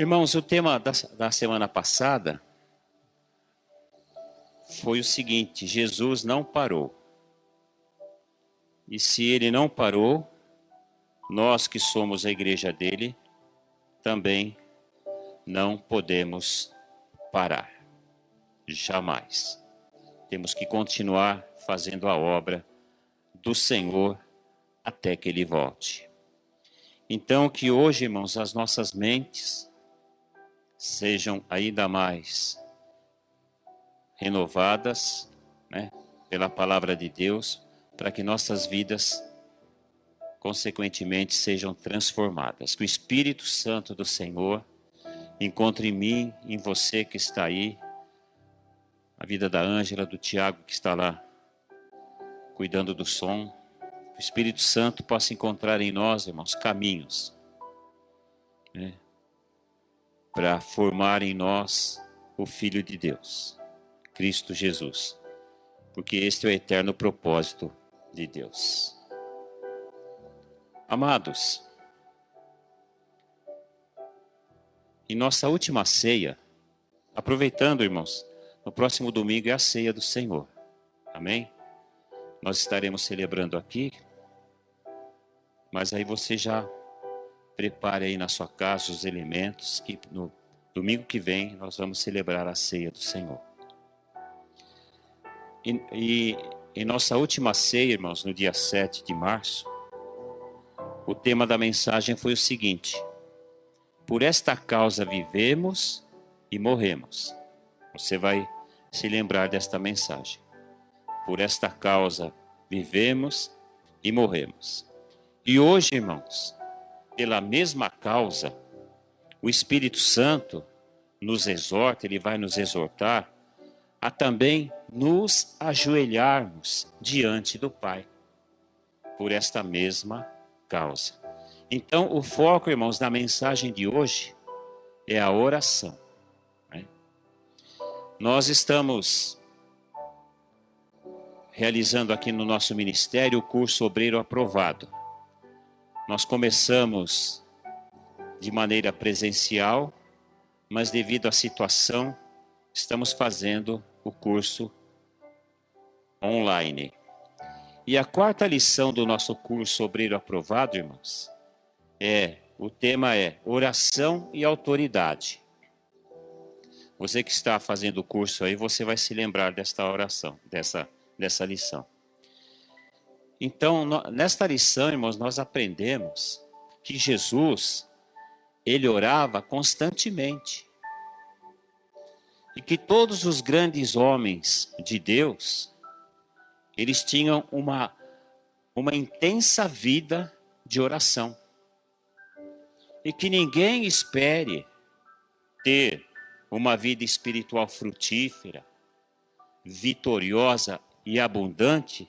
Irmãos, o tema da semana passada foi o seguinte: Jesus não parou. E se ele não parou, nós que somos a igreja dele, também não podemos parar. Jamais. Temos que continuar fazendo a obra do Senhor até que ele volte. Então, que hoje, irmãos, as nossas mentes sejam ainda mais renovadas, pela palavra de Deus, para que nossas vidas, consequentemente, sejam transformadas. Que o Espírito Santo do Senhor encontre em mim, em você que está aí, a vida da Ângela, do Tiago que está lá cuidando do som. Que o Espírito Santo possa encontrar em nós, irmãos, caminhos, para formar em nós o Filho de Deus, Cristo Jesus, porque este é o eterno propósito de Deus. Amados, em nossa última ceia, aproveitando, irmãos, no próximo domingo é a ceia do Senhor, amém? Nós estaremos celebrando aqui, mas aí você já prepare aí na sua casa os elementos, que no domingo que vem nós vamos celebrar a ceia do Senhor. E em nossa última ceia, irmãos, no dia 7 de março, o tema da mensagem foi o seguinte: por esta causa vivemos e morremos. Você vai se lembrar desta mensagem. Por esta causa vivemos e morremos. E hoje, irmãos, pela mesma causa, o Espírito Santo nos exorta, ele vai nos exortar a também nos ajoelharmos diante do Pai, por esta mesma causa. Então, o foco, irmãos, da mensagem de hoje é a oração. Nós estamos realizando aqui no nosso ministério o curso Obreiro Aprovado. Nós começamos de maneira presencial, mas devido à situação, estamos fazendo o curso online. E a quarta lição do nosso curso Obreiro Aprovado, irmãos, o tema é oração e autoridade. Você que está fazendo o curso aí, você vai se lembrar desta oração, dessa lição. Então, nesta lição, irmãos, nós aprendemos que Jesus, ele orava constantemente. E que todos os grandes homens de Deus, eles tinham uma intensa vida de oração. E que ninguém espere ter uma vida espiritual frutífera, vitoriosa e abundante,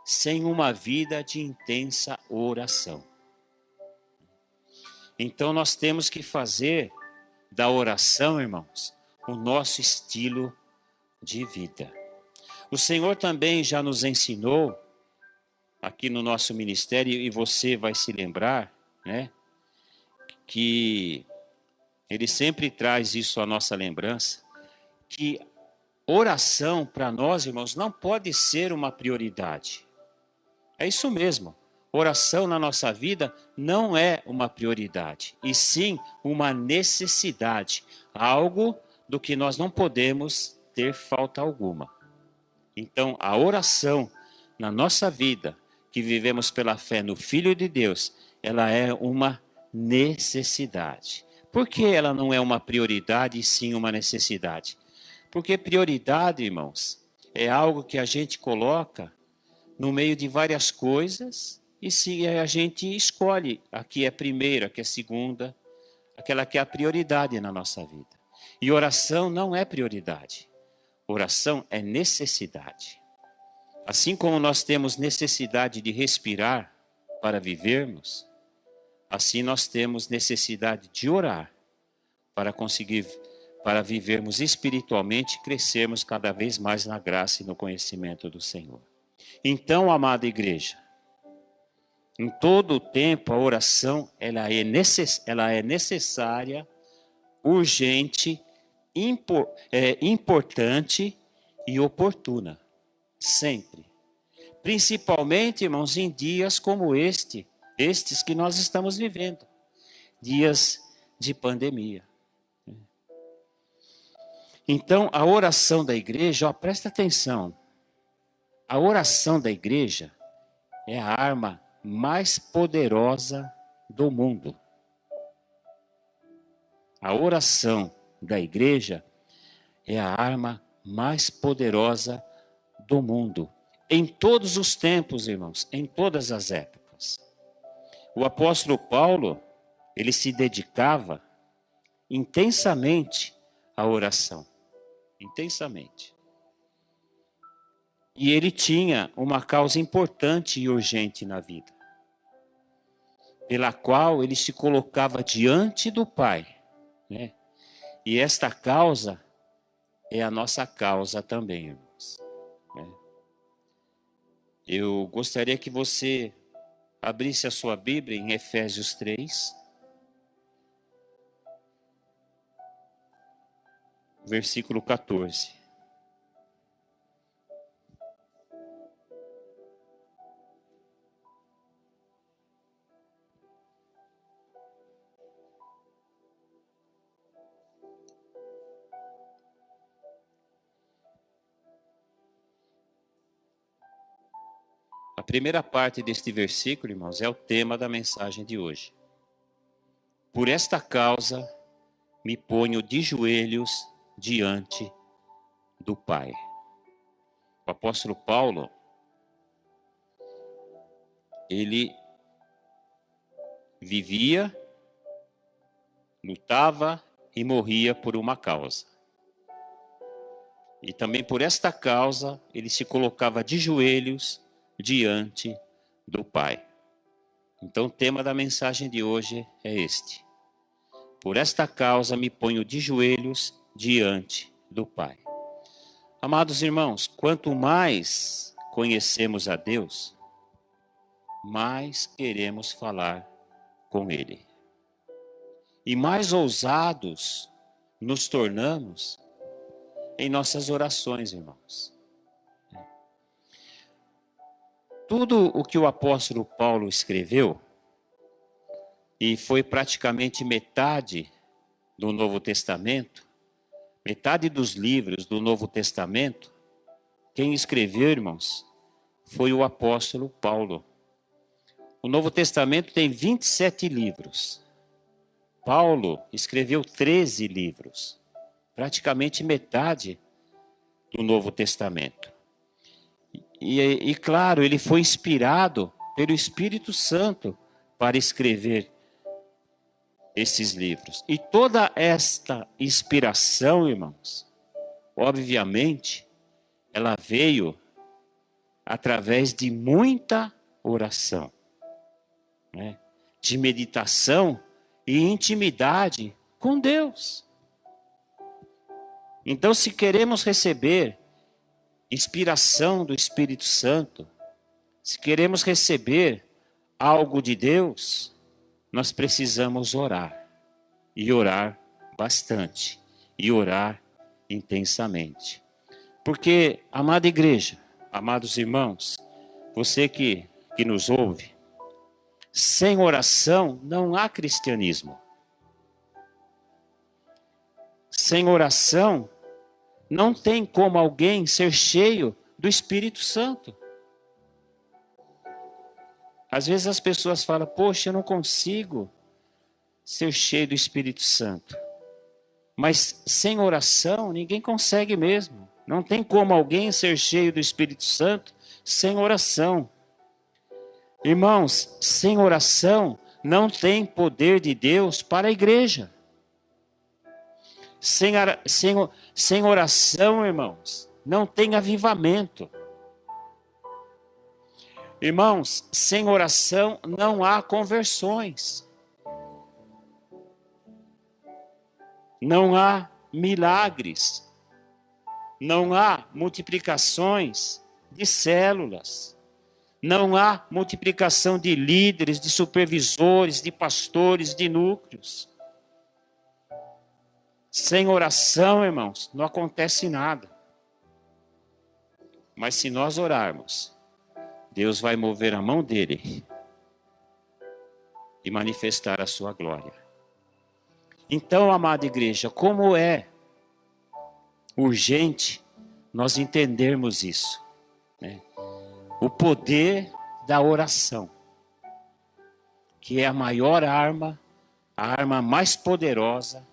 sem uma vida de intensa oração. Então nós temos que fazer da oração, irmãos, o nosso estilo de vida. O Senhor também já nos ensinou, aqui no nosso ministério, e você vai se lembrar, que Ele sempre traz isso à nossa lembrança, que oração para nós, irmãos, não pode ser uma prioridade. É isso mesmo. Oração na nossa vida não é uma prioridade, e sim uma necessidade, algo do que nós não podemos ter falta alguma. Então, a oração na nossa vida, que vivemos pela fé no Filho de Deus, ela é uma necessidade. Por que ela não é uma prioridade e sim uma necessidade? Porque prioridade, irmãos, é algo que a gente coloca no meio de várias coisas e se a gente escolhe a que é primeira, a que é segunda, aquela que é a prioridade na nossa vida. E oração não é prioridade. Oração é necessidade. Assim como nós temos necessidade de respirar para vivermos, assim nós temos necessidade de orar para vivermos espiritualmente e crescermos cada vez mais na graça e no conhecimento do Senhor. Então, amada igreja, em todo o tempo a oração ela é necessária urgente, importante e oportuna. Sempre. Principalmente, irmãos, em dias como estes que nós estamos vivendo. Dias de pandemia. Então, a oração da igreja, presta atenção. A oração da igreja é a arma mais poderosa do mundo. A oração da igreja é a arma mais poderosa do mundo. Em todos os tempos, irmãos, em todas as épocas. O apóstolo Paulo, ele se dedicava intensamente à oração. Intensamente. E ele tinha uma causa importante e urgente na vida, pela qual ele se colocava diante do Pai, né? E esta causa é a nossa causa também, irmãos. Né? Eu gostaria que você abrisse a sua Bíblia em Efésios 3, versículo 14. A primeira parte deste versículo, irmãos, é o tema da mensagem de hoje. Por esta causa, me ponho de joelhos diante do Pai. O apóstolo Paulo, ele vivia, lutava e morria por uma causa. E também por esta causa, ele se colocava de joelhos diante do Pai. Então, o tema da mensagem de hoje é este. Por esta causa, me ponho de joelhos diante do Pai. Amados irmãos, quanto mais conhecemos a Deus, mais queremos falar com Ele. E mais ousados nos tornamos em nossas orações, irmãos. Tudo o que o apóstolo Paulo escreveu, e foi praticamente metade do Novo Testamento, metade dos livros do Novo Testamento, quem escreveu, irmãos, foi o apóstolo Paulo. O Novo Testamento tem 27 livros. Paulo escreveu 13 livros, praticamente metade do Novo Testamento. E claro, ele foi inspirado pelo Espírito Santo para escrever esses livros. E toda esta inspiração, irmãos, obviamente, ela veio através de muita oração, né? De meditação e intimidade com Deus. Então, se queremos receber inspiração do Espírito Santo, se queremos receber algo de Deus, nós precisamos orar. E orar bastante. E orar intensamente. Porque, amada igreja, amados irmãos, você que nos ouve, sem oração não há cristianismo. Sem oração não tem como alguém ser cheio do Espírito Santo. Às vezes as pessoas falam, poxa, eu não consigo ser cheio do Espírito Santo. Mas sem oração ninguém consegue mesmo. Não tem como alguém ser cheio do Espírito Santo sem oração. Irmãos, sem oração não tem poder de Deus para a igreja. Sem oração, irmãos, não tem avivamento. Irmãos, sem oração não há conversões. Não há milagres. Não há multiplicações de células. Não há multiplicação de líderes, de supervisores, de pastores, de núcleos. Sem oração, irmãos, não acontece nada. Mas se nós orarmos, Deus vai mover a mão dele e manifestar a sua glória. Então, amada igreja, como é urgente nós entendermos isso, né? O poder da oração, que é a maior arma, a arma mais poderosa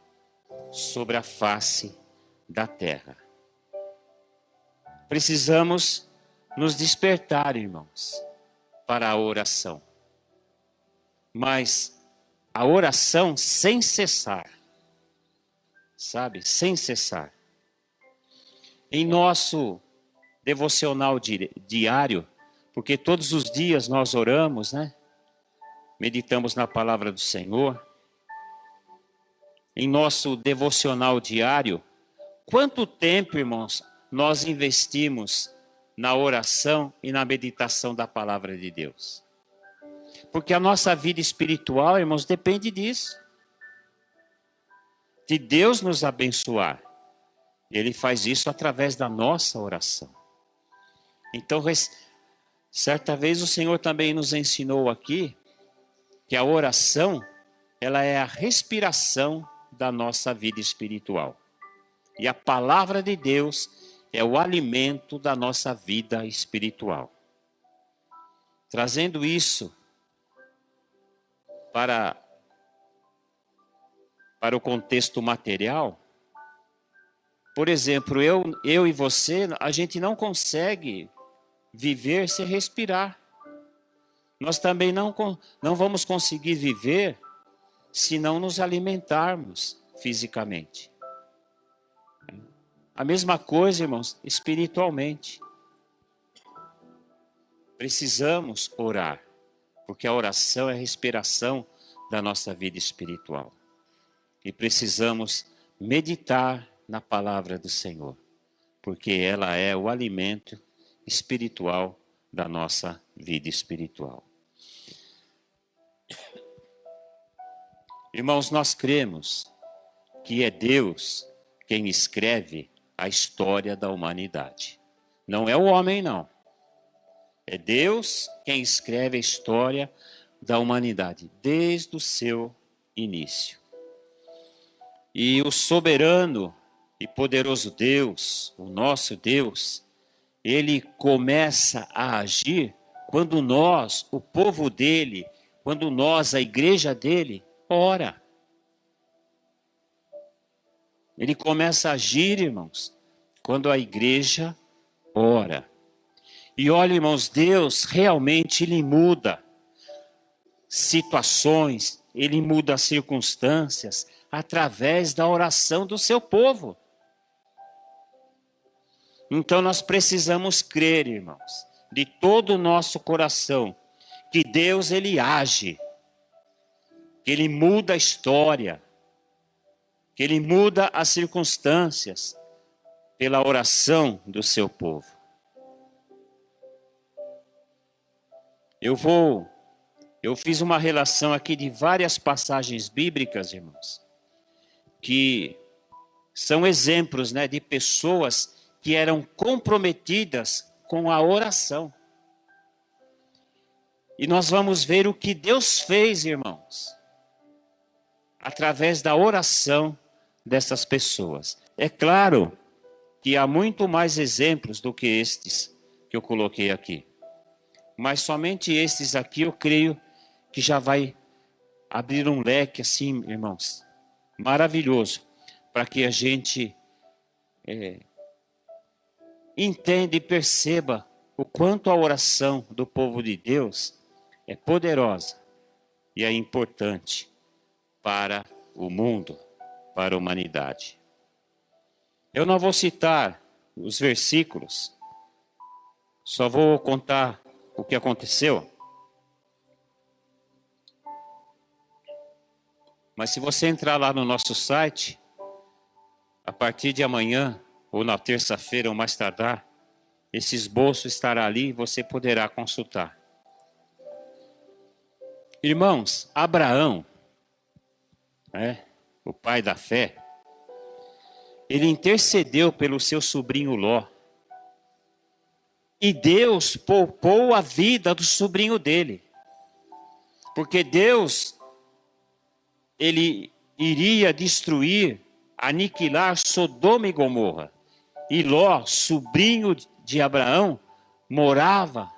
sobre a face da terra. Precisamos nos despertar, irmãos, para a oração. Mas a oração sem cessar, sabe? Sem cessar. Em nosso devocional diário, porque todos os dias nós oramos, né? Meditamos na palavra do Senhor. Em nosso devocional diário, quanto tempo, irmãos, nós investimos na oração e na meditação da palavra de Deus? Porque a nossa vida espiritual, irmãos, depende disso. De Deus nos abençoar. Ele faz isso através da nossa oração. Então, certa vez o Senhor também nos ensinou aqui que a oração, ela é a respiração da nossa vida espiritual. E a palavra de Deus é o alimento da nossa vida espiritual. Trazendo isso para o contexto material, por exemplo, eu e você, a gente não consegue viver sem respirar. Nós também não vamos conseguir viver se não nos alimentarmos fisicamente. A mesma coisa, irmãos, espiritualmente. Precisamos orar, porque a oração é a respiração da nossa vida espiritual. E precisamos meditar na palavra do Senhor, porque ela é o alimento espiritual da nossa vida espiritual. Irmãos, nós cremos que é Deus quem escreve a história da humanidade. Não é o homem, não. É Deus quem escreve a história da humanidade, desde o seu início. E o soberano e poderoso Deus, o nosso Deus, ele começa a agir quando nós, o povo dele, quando nós, a igreja dele, ora. Ele começa a agir, irmãos, quando a igreja ora. E olha, irmãos, Deus realmente ele muda situações, ele muda circunstâncias através da oração do seu povo. Então nós precisamos crer, irmãos, de todo o nosso coração, que Deus ele age, que ele muda a história, que ele muda as circunstâncias pela oração do seu povo. Eu fiz uma relação aqui de várias passagens bíblicas, irmãos, que são exemplos, né, de pessoas que eram comprometidas com a oração. E nós vamos ver o que Deus fez, irmãos, através da oração dessas pessoas. É claro que há muito mais exemplos do que estes que eu coloquei aqui. Mas somente estes aqui eu creio que já vai abrir um leque assim, irmãos, maravilhoso, para que a gente entenda e perceba o quanto a oração do povo de Deus é poderosa e é importante para o mundo, para a humanidade. Eu não vou citar os versículos, só vou contar o que aconteceu. Mas se você entrar lá no nosso site, a partir de amanhã, ou na terça-feira, ou mais tardar, esse esboço estará ali e você poderá consultar. Irmãos, Abraão, o pai da fé, ele intercedeu pelo seu sobrinho Ló. E Deus poupou a vida do sobrinho dele. Porque Deus, ele iria destruir, aniquilar Sodoma e Gomorra. E Ló, sobrinho de Abraão, morava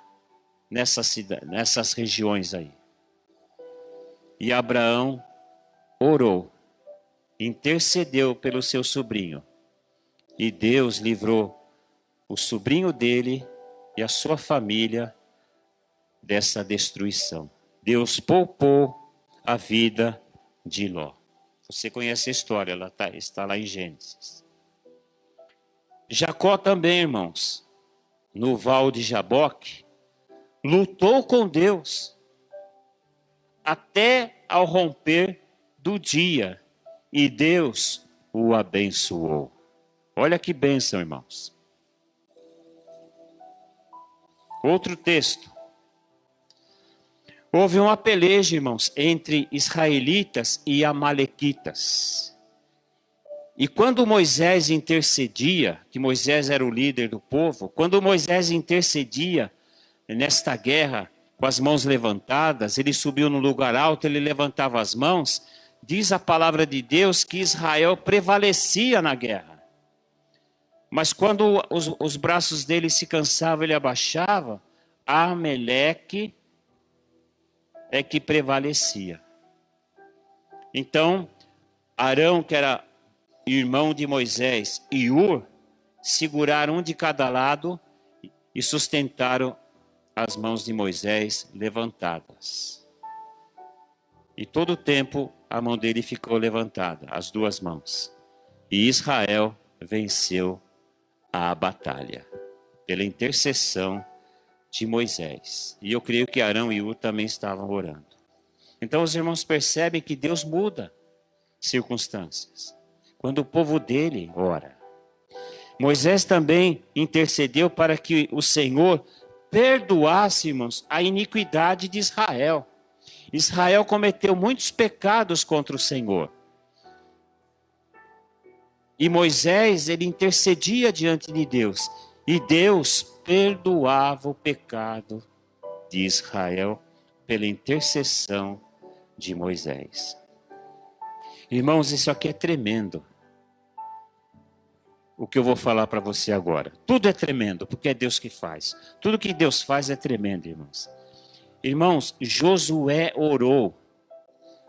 nessas regiões aí. E Abraão orou, intercedeu pelo seu sobrinho. E Deus livrou o sobrinho dele e a sua família dessa destruição. Deus poupou a vida de Ló. Você conhece a história, ela está lá em Gênesis. Jacó também, irmãos, no val de Jaboque, lutou com Deus até ao romper do dia, e Deus o abençoou. Olha que bênção, irmãos. Outro texto. Houve uma peleja, irmãos, entre israelitas e amalequitas. E quando Moisés intercedia, que Moisés era o líder do povo, quando Moisés intercedia nesta guerra com as mãos levantadas, ele subiu no lugar alto, ele levantava as mãos, diz a palavra de Deus que Israel prevalecia na guerra. Mas quando os braços dele se cansavam, ele abaixava, Amaleque é que prevalecia. Então, Arão, que era irmão de Moisés, e Ur, seguraram um de cada lado e sustentaram as mãos de Moisés levantadas. E todo o tempo a mão dele ficou levantada, as duas mãos. E Israel venceu a batalha, pela intercessão de Moisés. E eu creio que Arão e Ur também estavam orando. Então os irmãos percebem que Deus muda circunstâncias quando o povo dele ora. Moisés também intercedeu para que o Senhor perdoasse, irmãos, a iniquidade de Israel. Israel cometeu muitos pecados contra o Senhor. E Moisés, ele intercedia diante de Deus. E Deus perdoava o pecado de Israel pela intercessão de Moisés. Irmãos, isso aqui é tremendo. O que eu vou falar para você agora. Tudo é tremendo, porque é Deus que faz. Tudo que Deus faz é tremendo, irmãos. Irmãos, Josué orou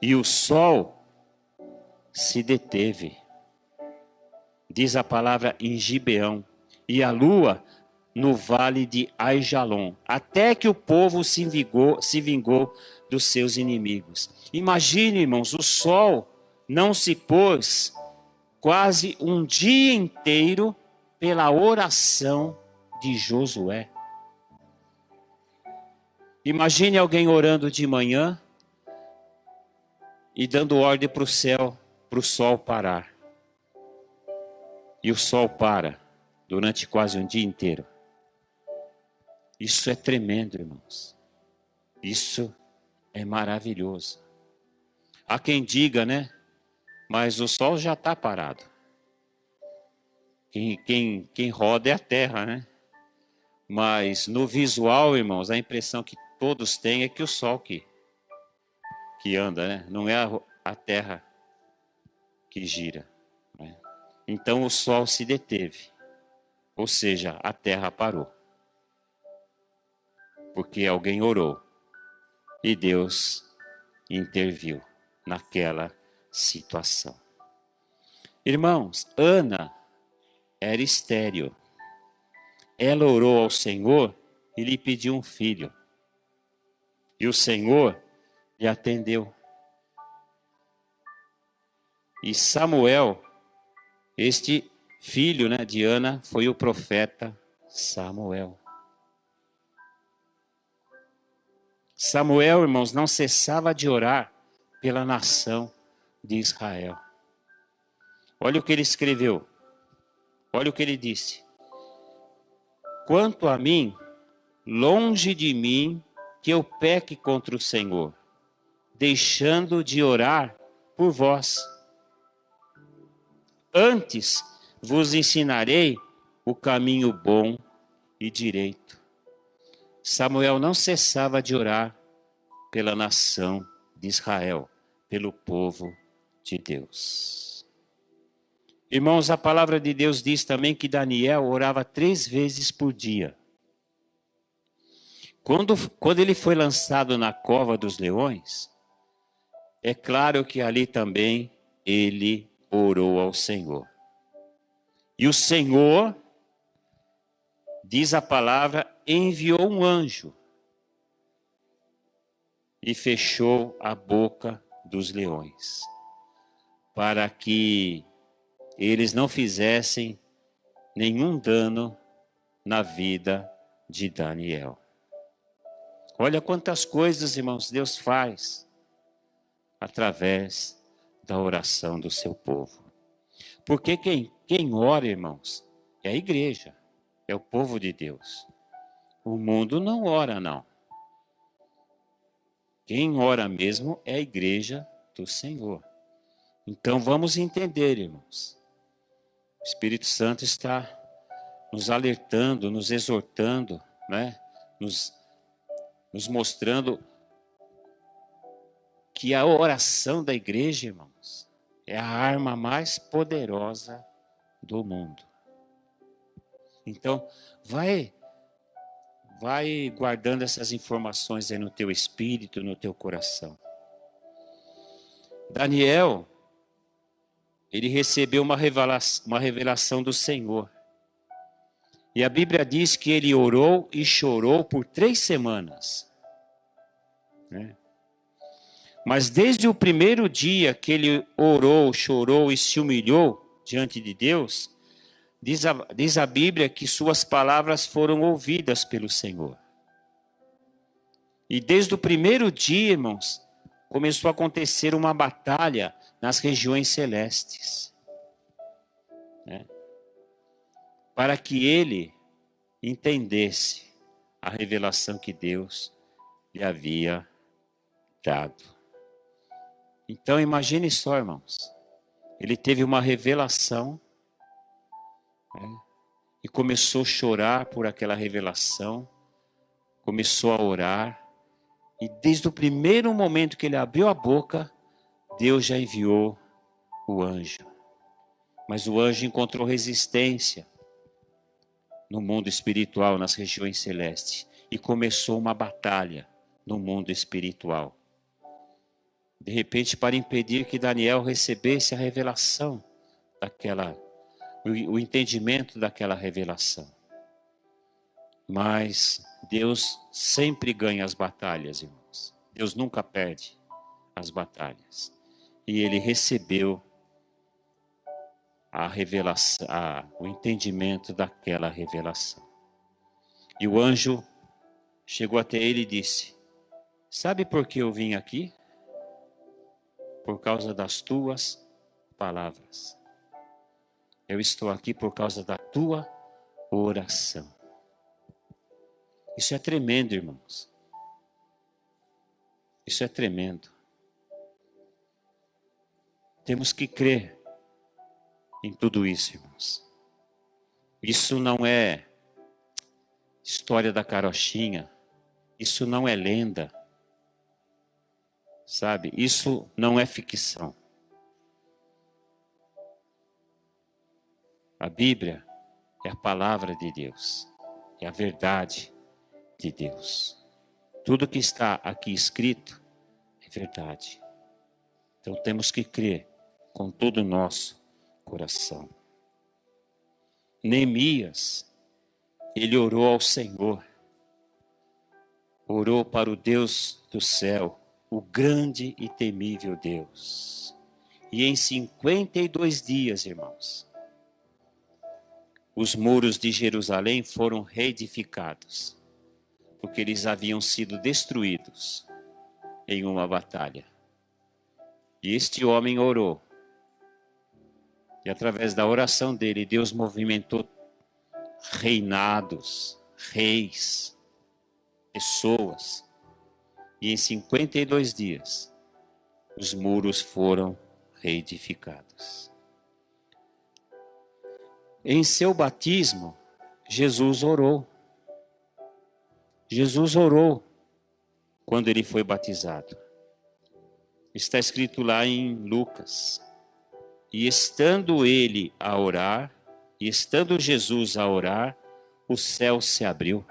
e o sol se deteve. Diz a palavra em Gibeão. E a lua no vale de Aijalon, até que o povo se vingou dos seus inimigos. Imagine, irmãos, o sol não se pôs quase um dia inteiro pela oração de Josué. Imagine alguém orando de manhã e dando ordem para o céu, para o sol parar. E o sol para durante quase um dia inteiro. Isso é tremendo, irmãos. Isso é maravilhoso. Há quem diga, né? Mas o sol já está parado. Quem roda é a terra, né? Mas no visual, irmãos, a impressão que todos têm é que o sol que anda, né? Não é a terra que gira. Né? Então o sol se deteve. Ou seja, a terra parou. Porque alguém orou. E Deus interviu naquela situação. Irmãos, Ana era estéril. Ela orou ao Senhor e lhe pediu um filho. E o Senhor lhe atendeu. E Samuel, este filho, né, de Ana, foi o profeta Samuel. Samuel, irmãos, não cessava de orar pela nação de Israel. Olha o que ele escreveu. Olha o que ele disse. Quanto a mim, longe de mim que eu peque contra o Senhor, deixando de orar por vós. Antes, vos ensinarei o caminho bom e direito. Samuel não cessava de orar pela nação de Israel, pelo povo de Deus. Irmãos, a palavra de Deus diz também que Daniel orava 3 vezes por dia. Quando ele foi lançado na cova dos leões, é claro que ali também ele orou ao Senhor. E o Senhor, diz a palavra, enviou um anjo e fechou a boca dos leões, para que eles não fizessem nenhum dano na vida de Daniel. Olha quantas coisas, irmãos, Deus faz através da oração do seu povo. Porque quem ora, irmãos, é a igreja, é o povo de Deus. O mundo não ora, não. Quem ora mesmo é a igreja do Senhor. Então vamos entender, irmãos. O Espírito Santo está nos alertando, nos exortando, né? Nos mostrando que a oração da igreja, irmãos, é a arma mais poderosa do mundo. Então, vai guardando essas informações aí no teu espírito, no teu coração. Daniel, ele recebeu uma revelação do Senhor. E a Bíblia diz que ele orou e chorou por 3 semanas. Né? Mas desde o primeiro dia que ele orou, chorou e se humilhou diante de Deus, diz a Bíblia que suas palavras foram ouvidas pelo Senhor. E desde o primeiro dia, irmãos, começou a acontecer uma batalha nas regiões celestes. Né? Para que ele entendesse a revelação que Deus lhe havia dado. Então imagine só, irmãos, ele teve uma revelação, né, e começou a chorar por aquela revelação, começou a orar, e desde o primeiro momento que ele abriu a boca, Deus já enviou o anjo. Mas o anjo encontrou resistência no mundo espiritual, nas regiões celestes, e começou uma batalha no mundo espiritual. De repente, para impedir que Daniel recebesse a revelação o entendimento daquela revelação. Mas Deus sempre ganha as batalhas, irmãos. Deus nunca perde as batalhas. E ele recebeu a revelação, o entendimento daquela revelação. E o anjo chegou até ele e disse: sabe por que eu vim aqui? Por causa das tuas palavras. Eu estou aqui por causa da tua oração. Isso é tremendo, irmãos. Isso é tremendo. Temos que crer em tudo isso, irmãos. Isso não é história da carochinha. Isso não é lenda. Sabe? Isso não é ficção. A Bíblia é a palavra de Deus. É a verdade de Deus. Tudo que está aqui escrito é verdade. Então temos que crer com todo o nosso coração. Neemias, ele orou ao Senhor. Orou para o Deus do céu, o grande e temível Deus. E em 52 dias, irmãos, os muros de Jerusalém foram reedificados, porque eles haviam sido destruídos em uma batalha. E este homem orou. E através da oração dele, Deus movimentou reinados, reis, pessoas. E em 52 dias, os muros foram reedificados. Em seu batismo, Jesus orou. Jesus orou quando ele foi batizado. Está escrito lá em Lucas. E estando ele a orar, e estando Jesus a orar, o céu se abriu.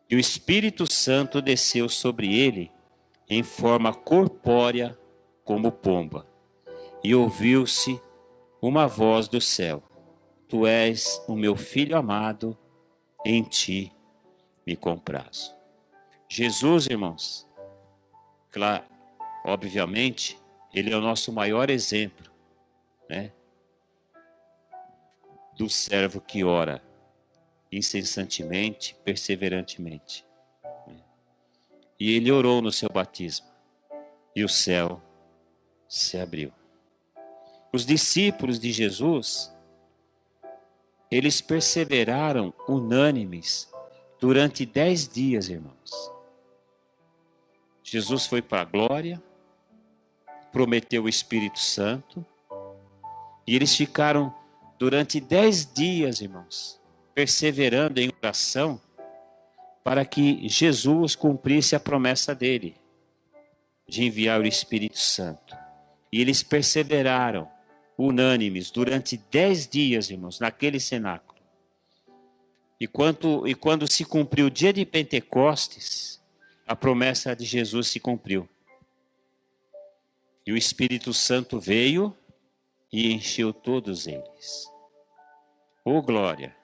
E o Espírito Santo desceu sobre ele em forma corpórea como pomba. E ouviu-se uma voz do céu: Tu és o meu filho amado, em ti me comprazo. Jesus, irmãos, claro, obviamente, ele é o nosso maior exemplo, né? Do servo que ora incessantemente, perseverantemente. E ele orou no seu batismo, e o céu se abriu. Os discípulos de Jesus, eles perseveraram unânimes durante 10 dias, irmãos. Jesus foi para a glória, prometeu o Espírito Santo, e eles ficaram durante 10 dias, irmãos, perseverando em oração para que Jesus cumprisse a promessa dele, de enviar o Espírito Santo. E eles perseveraram, unânimes, durante 10 dias, irmãos, naquele cenáculo. E quando se cumpriu o dia de Pentecostes, a promessa de Jesus se cumpriu. E o Espírito Santo veio e encheu todos eles. Oh, glória!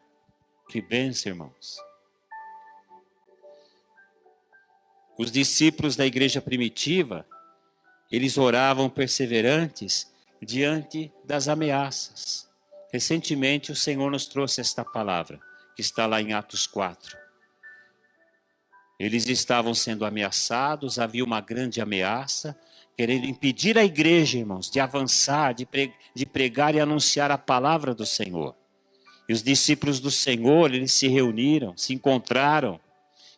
Que bênção, irmãos! Os discípulos da igreja primitiva, eles oravam perseverantes diante das ameaças. Recentemente o Senhor nos trouxe esta palavra, que está lá em Atos 4. Eles estavam sendo ameaçados, havia uma grande ameaça, querendo impedir a igreja, irmãos, de avançar, de pregar e anunciar a palavra do Senhor. E os discípulos do Senhor, eles se reuniram, se encontraram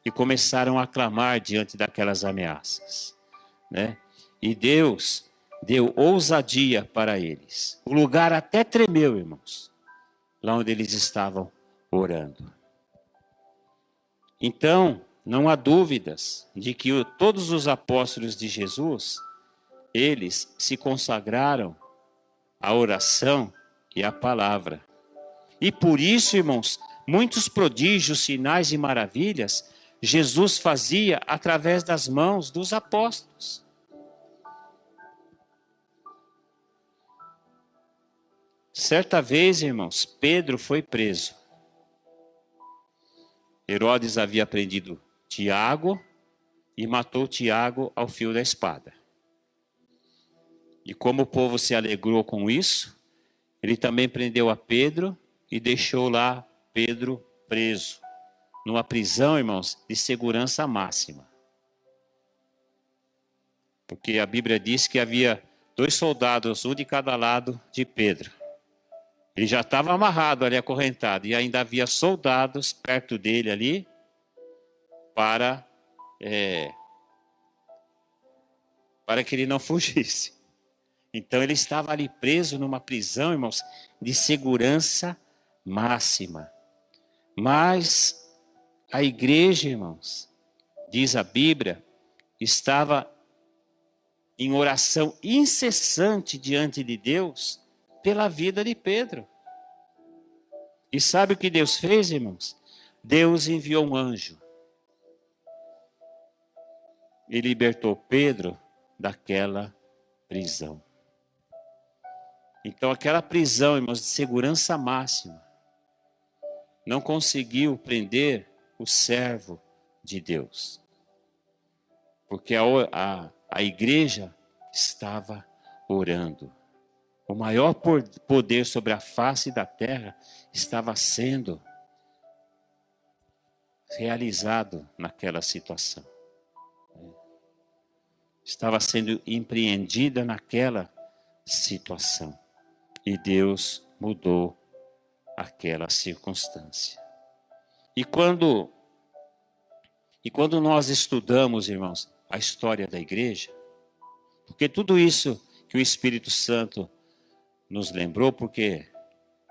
e começaram a clamar diante daquelas ameaças, né? E Deus deu ousadia para eles. O lugar até tremeu, irmãos, lá onde eles estavam orando. Então, não há dúvidas de que todos os apóstolos de Jesus, eles se consagraram à oração e à palavra. E por isso, irmãos, muitos prodígios, sinais e maravilhas Jesus fazia através das mãos dos apóstolos. Certa vez, irmãos, Pedro foi preso. Herodes havia prendido Tiago e matou Tiago ao fio da espada. E como o povo se alegrou com isso, ele também prendeu a Pedro e deixou lá Pedro preso, numa prisão, irmãos, de segurança máxima. Porque a Bíblia diz que havia 2 soldados, um de cada lado de Pedro. Ele já estava amarrado ali, acorrentado, e ainda havia soldados perto dele ali para que ele não fugisse. Então ele estava ali preso numa prisão, irmãos, de segurança máxima. Mas a igreja, irmãos, diz a Bíblia, estava em oração incessante diante de Deus pela vida de Pedro. E sabe o que Deus fez, irmãos? Deus enviou um anjo e libertou Pedro daquela prisão. Então aquela prisão, irmãos, de segurança máxima, não conseguiu prender o servo de Deus. Porque a igreja estava orando. O maior poder sobre a face da terra estava sendo realizado naquela situação. Estava sendo empreendida naquela situação. E Deus mudou aquela circunstância. E quando nós estudamos, irmãos, a história da igreja, porque tudo isso que o Espírito Santo nos lembrou, porque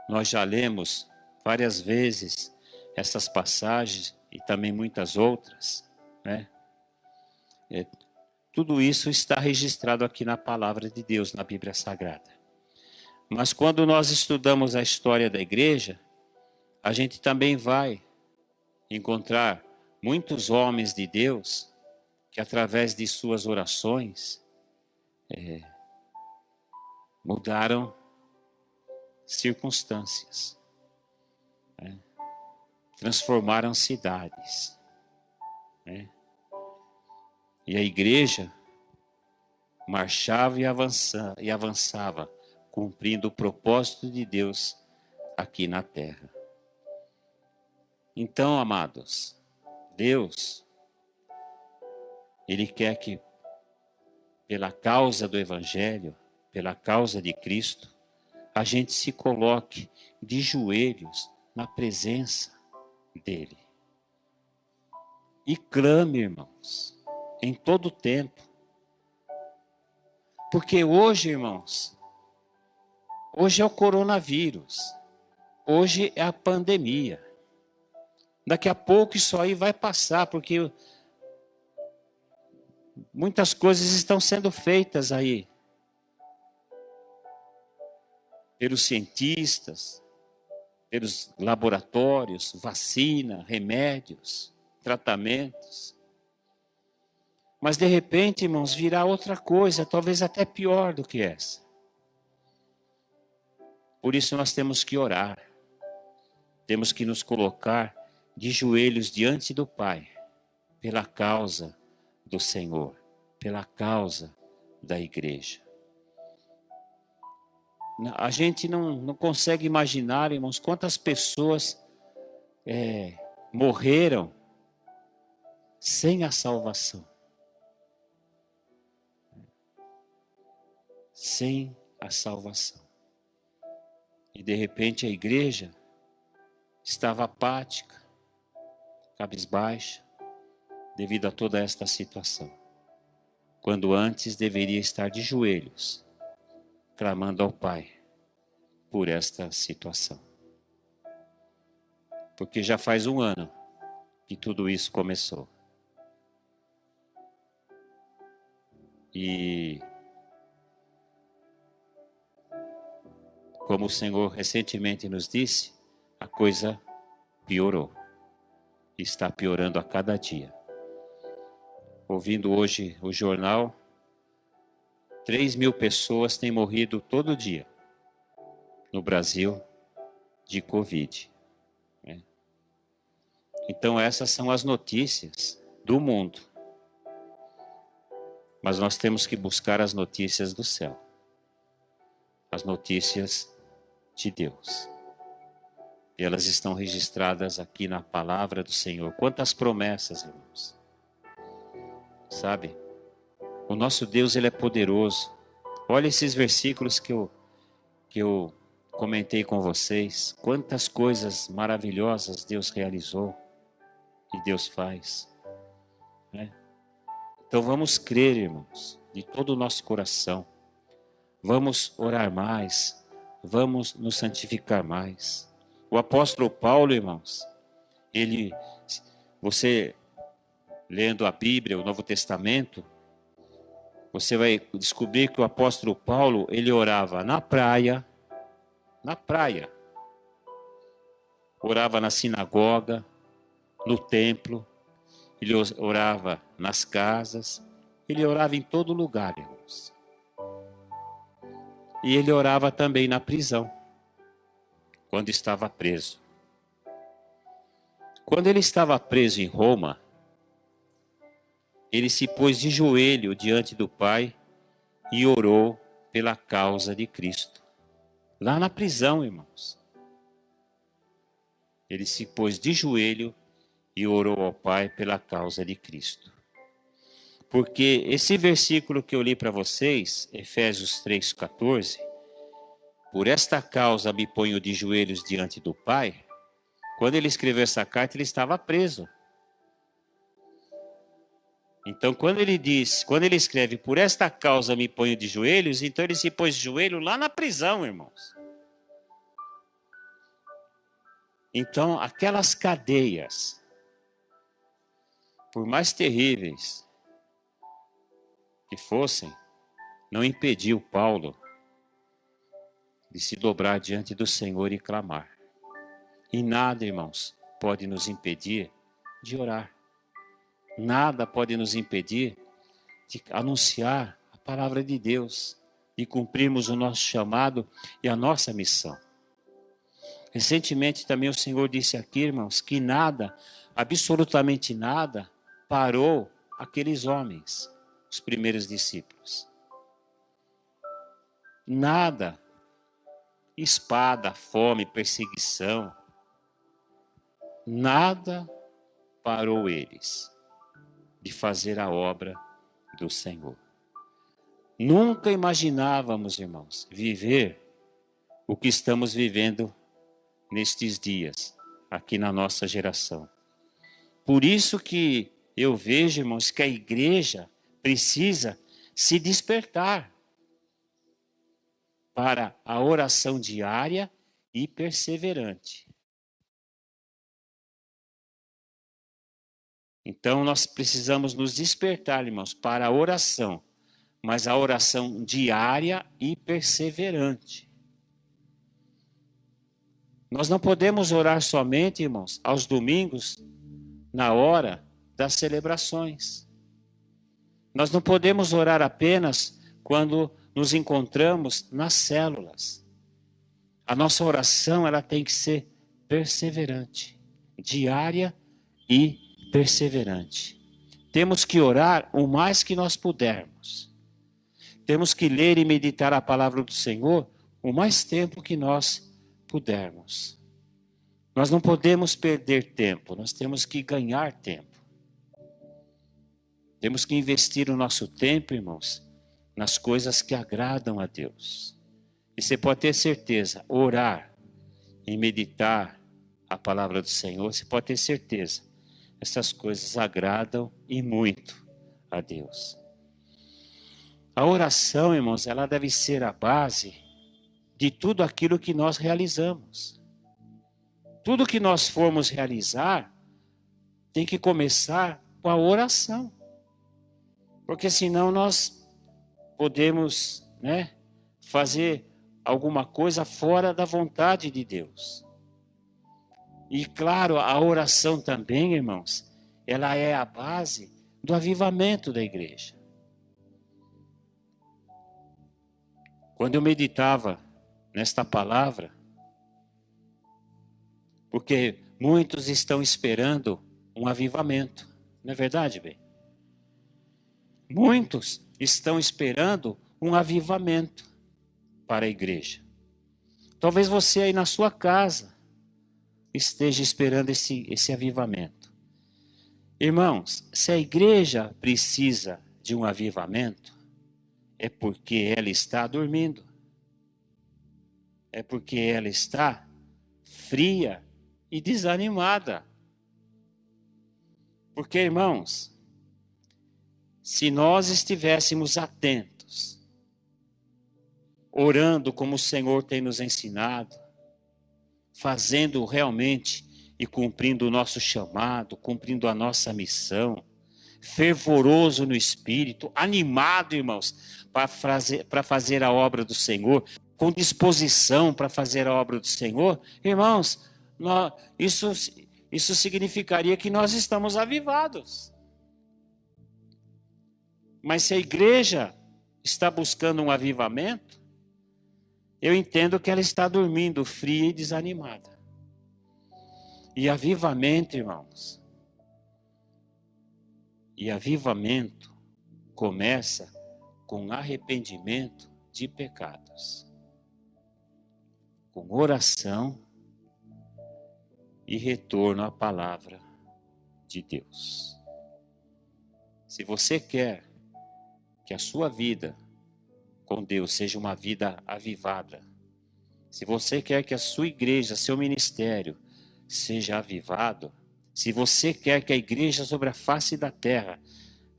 nós já lemos várias vezes essas passagens e também muitas outras, né? Tudo isso está registrado aqui na palavra de Deus, na Bíblia Sagrada. Mas quando nós estudamos a história da igreja, a gente também vai encontrar muitos homens de Deus que, através de suas orações, mudaram circunstâncias, né? Transformaram cidades, né? E a igreja marchava e avançava, cumprindo o propósito de Deus aqui na terra. Então, amados, Deus, Ele quer que, pela causa do Evangelho, pela causa de Cristo, a gente se coloque de joelhos na presença dEle. E clame, irmãos, em todo tempo. Porque hoje, irmãos, hoje é o coronavírus, hoje é a pandemia. Daqui a pouco isso aí vai passar, porque muitas coisas estão sendo feitas aí pelos cientistas, pelos laboratórios, vacina, remédios, tratamentos. Mas de repente, irmãos, virá outra coisa, talvez até pior do que essa. Por isso nós temos que orar, temos que nos colocar de joelhos diante do Pai, pela causa do Senhor, pela causa da igreja. A gente não consegue imaginar, irmãos, quantas pessoas morreram sem a salvação. Sem a salvação. E de repente a igreja estava apática, cabisbaixa, devido a toda esta situação. Quando antes deveria estar de joelhos, clamando ao Pai por esta situação. Porque já faz um ano que tudo isso começou. E como o Senhor recentemente nos disse, a coisa piorou. Está piorando a cada dia. Ouvindo hoje o jornal, 3.000 pessoas têm morrido todo dia no Brasil de Covid. Né? Então essas são as notícias do mundo. Mas nós temos que buscar as notícias do céu. As notícias de Deus. E elas estão registradas aqui na palavra do Senhor. Quantas promessas, irmãos. Sabe? O nosso Deus, Ele é poderoso. Olha esses versículos que eu comentei com vocês. Quantas coisas maravilhosas Deus realizou e Deus faz. Né? Então vamos crer, irmãos, de todo o nosso coração. Vamos orar mais. Vamos nos santificar mais. O apóstolo Paulo, irmãos, você lendo a Bíblia, o Novo Testamento, você vai descobrir que o apóstolo Paulo, ele orava na praia, orava na sinagoga, no templo, ele orava nas casas, ele orava em todo lugar, irmãos. E ele orava também na prisão, quando estava preso. Quando ele estava preso em Roma, ele se pôs de joelho diante do Pai e orou pela causa de Cristo. Lá na prisão, irmãos. Ele se pôs de joelho e orou ao Pai pela causa de Cristo. Porque esse versículo que eu li para vocês, Efésios 3,14, por esta causa me ponho de joelhos diante do Pai. Quando ele escreveu essa carta, ele estava preso. Então, quando ele escreve, por esta causa me ponho de joelhos, então ele se pôs de joelho lá na prisão, irmãos. Então, aquelas cadeias, por mais terríveis que fossem, não impediu Paulo de se dobrar diante do Senhor e clamar. E nada, irmãos, pode nos impedir de orar. Nada pode nos impedir de anunciar a palavra de Deus, de cumprirmos o nosso chamado e a nossa missão. Recentemente também o Senhor disse aqui, irmãos, que nada, absolutamente nada, parou aqueles homens, os primeiros discípulos. Nada, espada, fome, perseguição, nada parou eles de fazer a obra do Senhor. Nunca imaginávamos, irmãos, viver o que estamos vivendo nestes dias, aqui na nossa geração. Por isso que eu vejo, irmãos, que a igreja precisa se despertar para a oração diária e perseverante. Então nós precisamos nos despertar, irmãos, para a oração, mas a oração diária e perseverante. Nós não podemos orar somente, irmãos, aos domingos, na hora das celebrações. Nós não podemos orar apenas quando nos encontramos nas células. A nossa oração, ela tem que ser perseverante, diária e perseverante. Temos que orar o mais que nós pudermos. Temos que ler e meditar a palavra do Senhor o mais tempo que nós pudermos. Nós não podemos perder tempo, nós temos que ganhar tempo. Temos que investir o nosso tempo, irmãos, nas coisas que agradam a Deus. E você pode ter certeza, orar e meditar a palavra do Senhor, você pode ter certeza, essas coisas agradam e muito a Deus. A oração, irmãos, ela deve ser a base de tudo aquilo que nós realizamos. Tudo que nós formos realizar tem que começar com a oração. Porque senão nós podemos, fazer alguma coisa fora da vontade de Deus. E claro, a oração também, irmãos, ela é a base do avivamento da igreja. Quando eu meditava nesta palavra, porque muitos estão esperando um avivamento, não é verdade, bem? Muitos estão esperando um avivamento para a igreja. Talvez você aí na sua casa esteja esperando esse avivamento. Irmãos, se a igreja precisa de um avivamento, é porque ela está dormindo. É porque ela está fria e desanimada. Porque, irmãos, se nós estivéssemos atentos, orando como o Senhor tem nos ensinado, fazendo realmente e cumprindo o nosso chamado, cumprindo a nossa missão, fervoroso no espírito, animado, irmãos, para fazer a obra do Senhor, com disposição para fazer a obra do Senhor, irmãos, isso significaria que nós estamos avivados. Mas se a igreja está buscando um avivamento, eu entendo que ela está dormindo fria e desanimada. E avivamento, irmãos, começa com arrependimento de pecados, com oração e retorno à palavra de Deus. Se você quer que a sua vida com Deus seja uma vida avivada, se você quer que a sua igreja, seu ministério seja avivado, se você quer que a igreja sobre a face da terra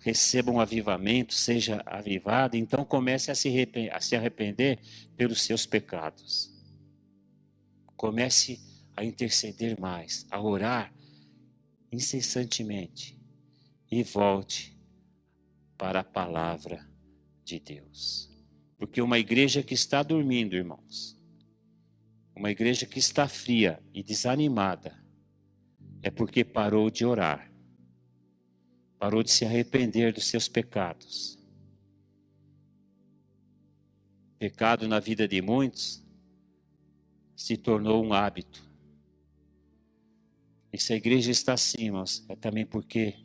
receba um avivamento, seja avivado, então comece a se arrepender pelos seus pecados. Comece a interceder mais, a orar incessantemente e volte para a palavra de Deus. Porque uma igreja que está dormindo, irmãos, uma igreja que está fria e desanimada, é porque parou de orar, parou de se arrepender dos seus pecados. Pecado na vida de muitos se tornou um hábito. E se a igreja está assim, irmãos, é também porque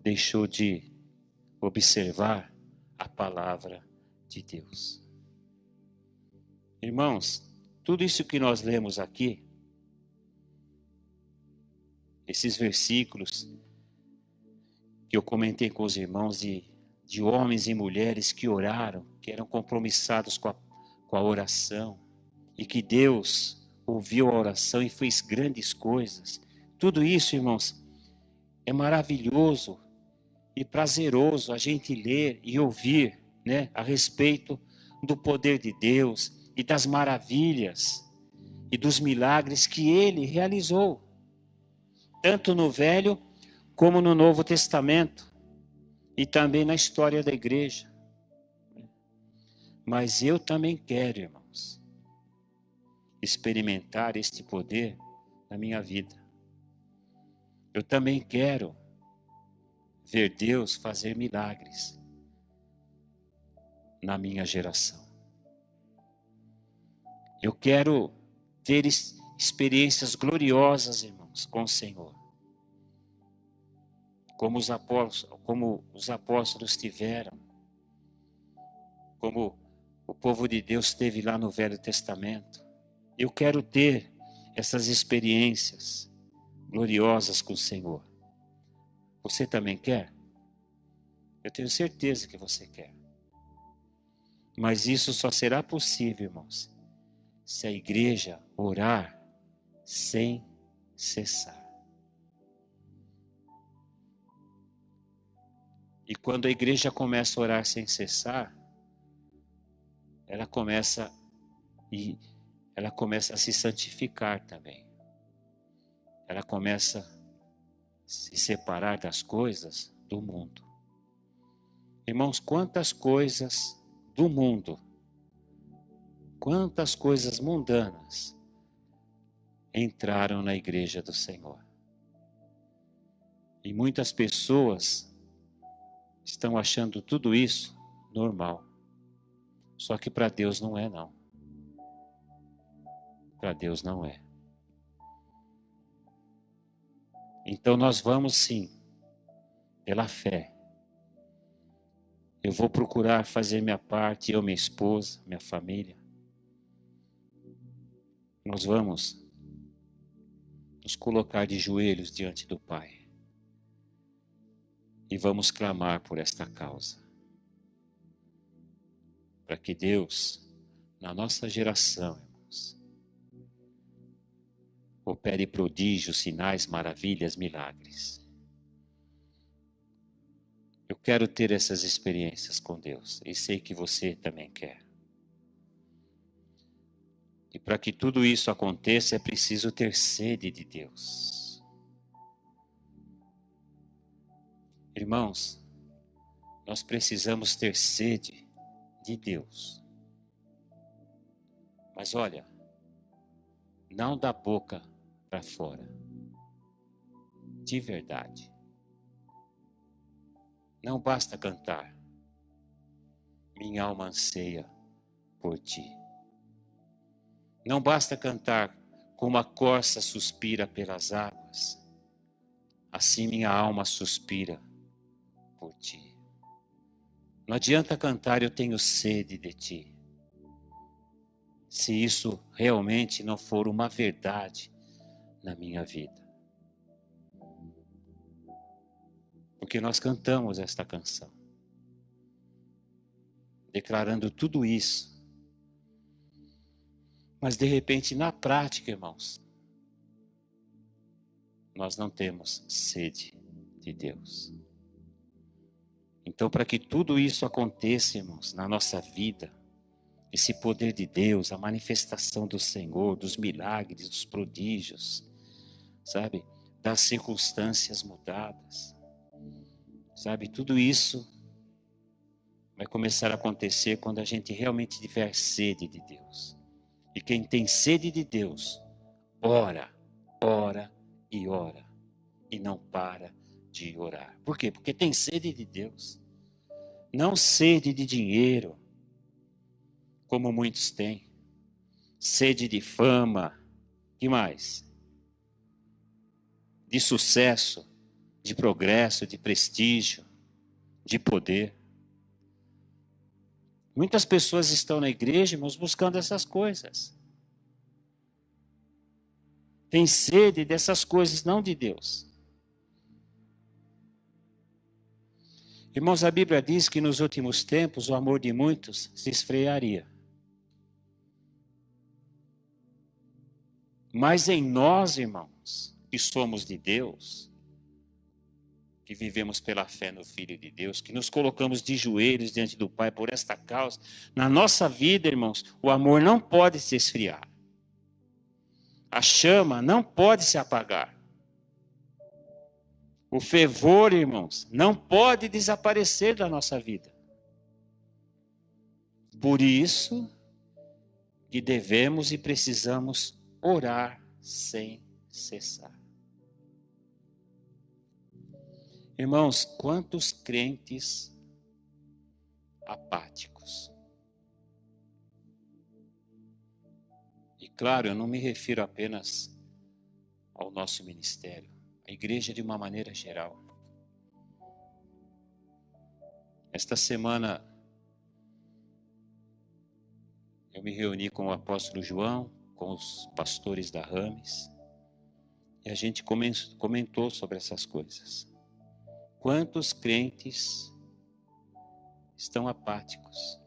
deixou de observar a palavra de Deus. Irmãos, tudo isso que nós lemos aqui, esses versículos que eu comentei com os irmãos de homens e mulheres que oraram, que eram compromissados com a oração, e que Deus ouviu a oração e fez grandes coisas. Tudo isso, irmãos, é maravilhoso e prazeroso a gente ler e ouvir, né, a respeito do poder de Deus e das maravilhas e dos milagres que Ele realizou, tanto no Velho como no Novo Testamento e também na história da igreja. Mas eu também quero, irmãos, experimentar este poder na minha vida. Eu também quero ver Deus fazer milagres na minha geração. Eu quero ter experiências gloriosas, irmãos, com o Senhor. Como os apóstolos tiveram, como o povo de Deus teve lá no Velho Testamento. Eu quero ter essas experiências gloriosas com o Senhor. Você também quer? Eu tenho certeza que você quer. Mas isso só será possível, irmãos, se a igreja orar sem cessar. E quando a igreja começa a orar sem cessar, ela começa a se santificar também. Ela começa a se separar das coisas do mundo. Irmãos, quantas coisas do mundo, quantas coisas mundanas entraram na igreja do Senhor. E muitas pessoas estão achando tudo isso normal. Só que para Deus não é, não. Para Deus não é. Então nós vamos sim, pela fé. Eu vou procurar fazer minha parte, eu, minha esposa, minha família. Nós vamos nos colocar de joelhos diante do Pai. E vamos clamar por esta causa. Para que Deus, na nossa geração, irmãos, opere prodígios, sinais, maravilhas, milagres. Eu quero ter essas experiências com Deus e sei que você também quer. E para que tudo isso aconteça é preciso ter sede de Deus. Irmãos, nós precisamos ter sede de Deus. Mas olha, não da boca para fora. De verdade. Não basta cantar. Minha alma anseia por ti. Não basta cantar como a corça suspira pelas águas. Assim minha alma suspira por ti. Não adianta cantar, eu tenho sede de ti, se isso realmente não for uma verdade na minha vida. Porque nós cantamos esta canção, declarando tudo isso. Mas de repente, na prática, irmãos, nós não temos sede de Deus. Então, para que tudo isso aconteça, irmãos, na nossa vida, esse poder de Deus, a manifestação do Senhor, dos milagres, dos prodígios, sabe? Das circunstâncias mudadas, sabe? Tudo isso vai começar a acontecer quando a gente realmente tiver sede de Deus. E quem tem sede de Deus, ora, ora e ora, e não para de orar. Por quê? Porque tem sede de Deus, não sede de dinheiro, como muitos têm, sede de fama, que mais? De sucesso, de progresso, de prestígio, de poder. Muitas pessoas estão na igreja, irmãos, buscando essas coisas. Tem sede dessas coisas, não de Deus. Irmãos, a Bíblia diz que nos últimos tempos o amor de muitos se esfriaria. Mas em nós, irmãos, que somos de Deus, que vivemos pela fé no Filho de Deus, que nos colocamos de joelhos diante do Pai por esta causa, na nossa vida, irmãos, o amor não pode se esfriar. A chama não pode se apagar. O fervor, irmãos, não pode desaparecer da nossa vida. Por isso que devemos e precisamos orar sem cessar. Irmãos, quantos crentes apáticos. E claro, eu não me refiro apenas ao nosso ministério, à igreja de uma maneira geral. Esta semana eu me reuni com o apóstolo João, com os pastores da Rames, e a gente comentou sobre essas coisas. Quantos crentes estão apáticos,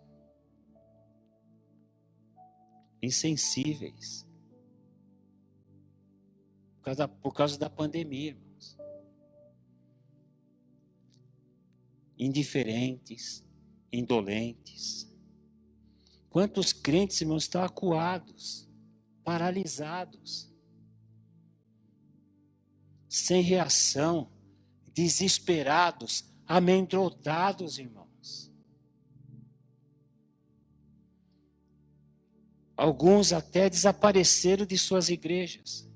insensíveis, por causa da pandemia, irmãos. Indiferentes, indolentes. Quantos crentes, irmãos, estão acuados, paralisados, sem reação, desesperados, amedrontados, irmãos. Alguns até desapareceram de suas igrejas.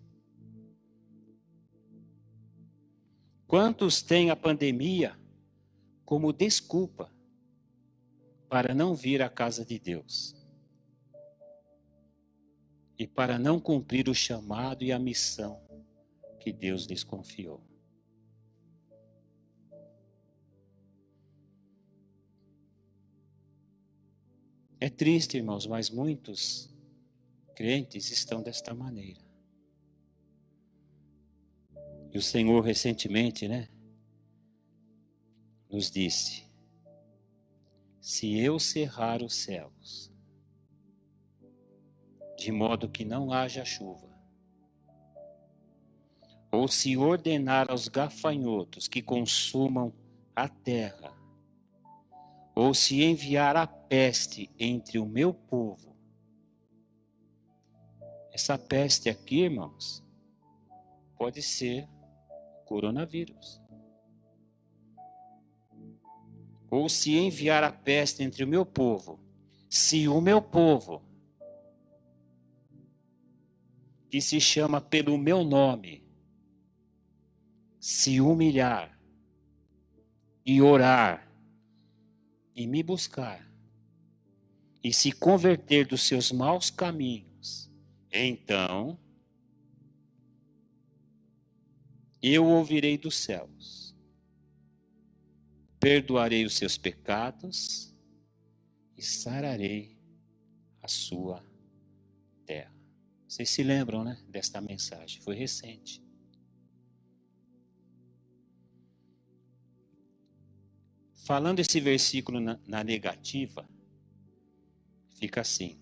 Quantos têm a pandemia como desculpa para não vir à casa de Deus e para não cumprir o chamado e a missão que Deus lhes confiou? É triste, irmãos, mas muitos crentes estão desta maneira. E o Senhor recentemente, nos disse: se eu cerrar os céus, de modo que não haja chuva, ou se ordenar aos gafanhotos que consumam a terra, ou se enviar a peste entre o meu povo. Essa peste aqui, irmãos, pode ser coronavírus. Ou se enviar a peste entre o meu povo, se o meu povo, que se chama pelo meu nome, se humilhar e orar e me buscar e se converter dos seus maus caminhos, então eu ouvirei dos céus, perdoarei os seus pecados e sararei a sua terra. Vocês se lembram, desta mensagem? Foi recente. Falando esse versículo na negativa, fica assim: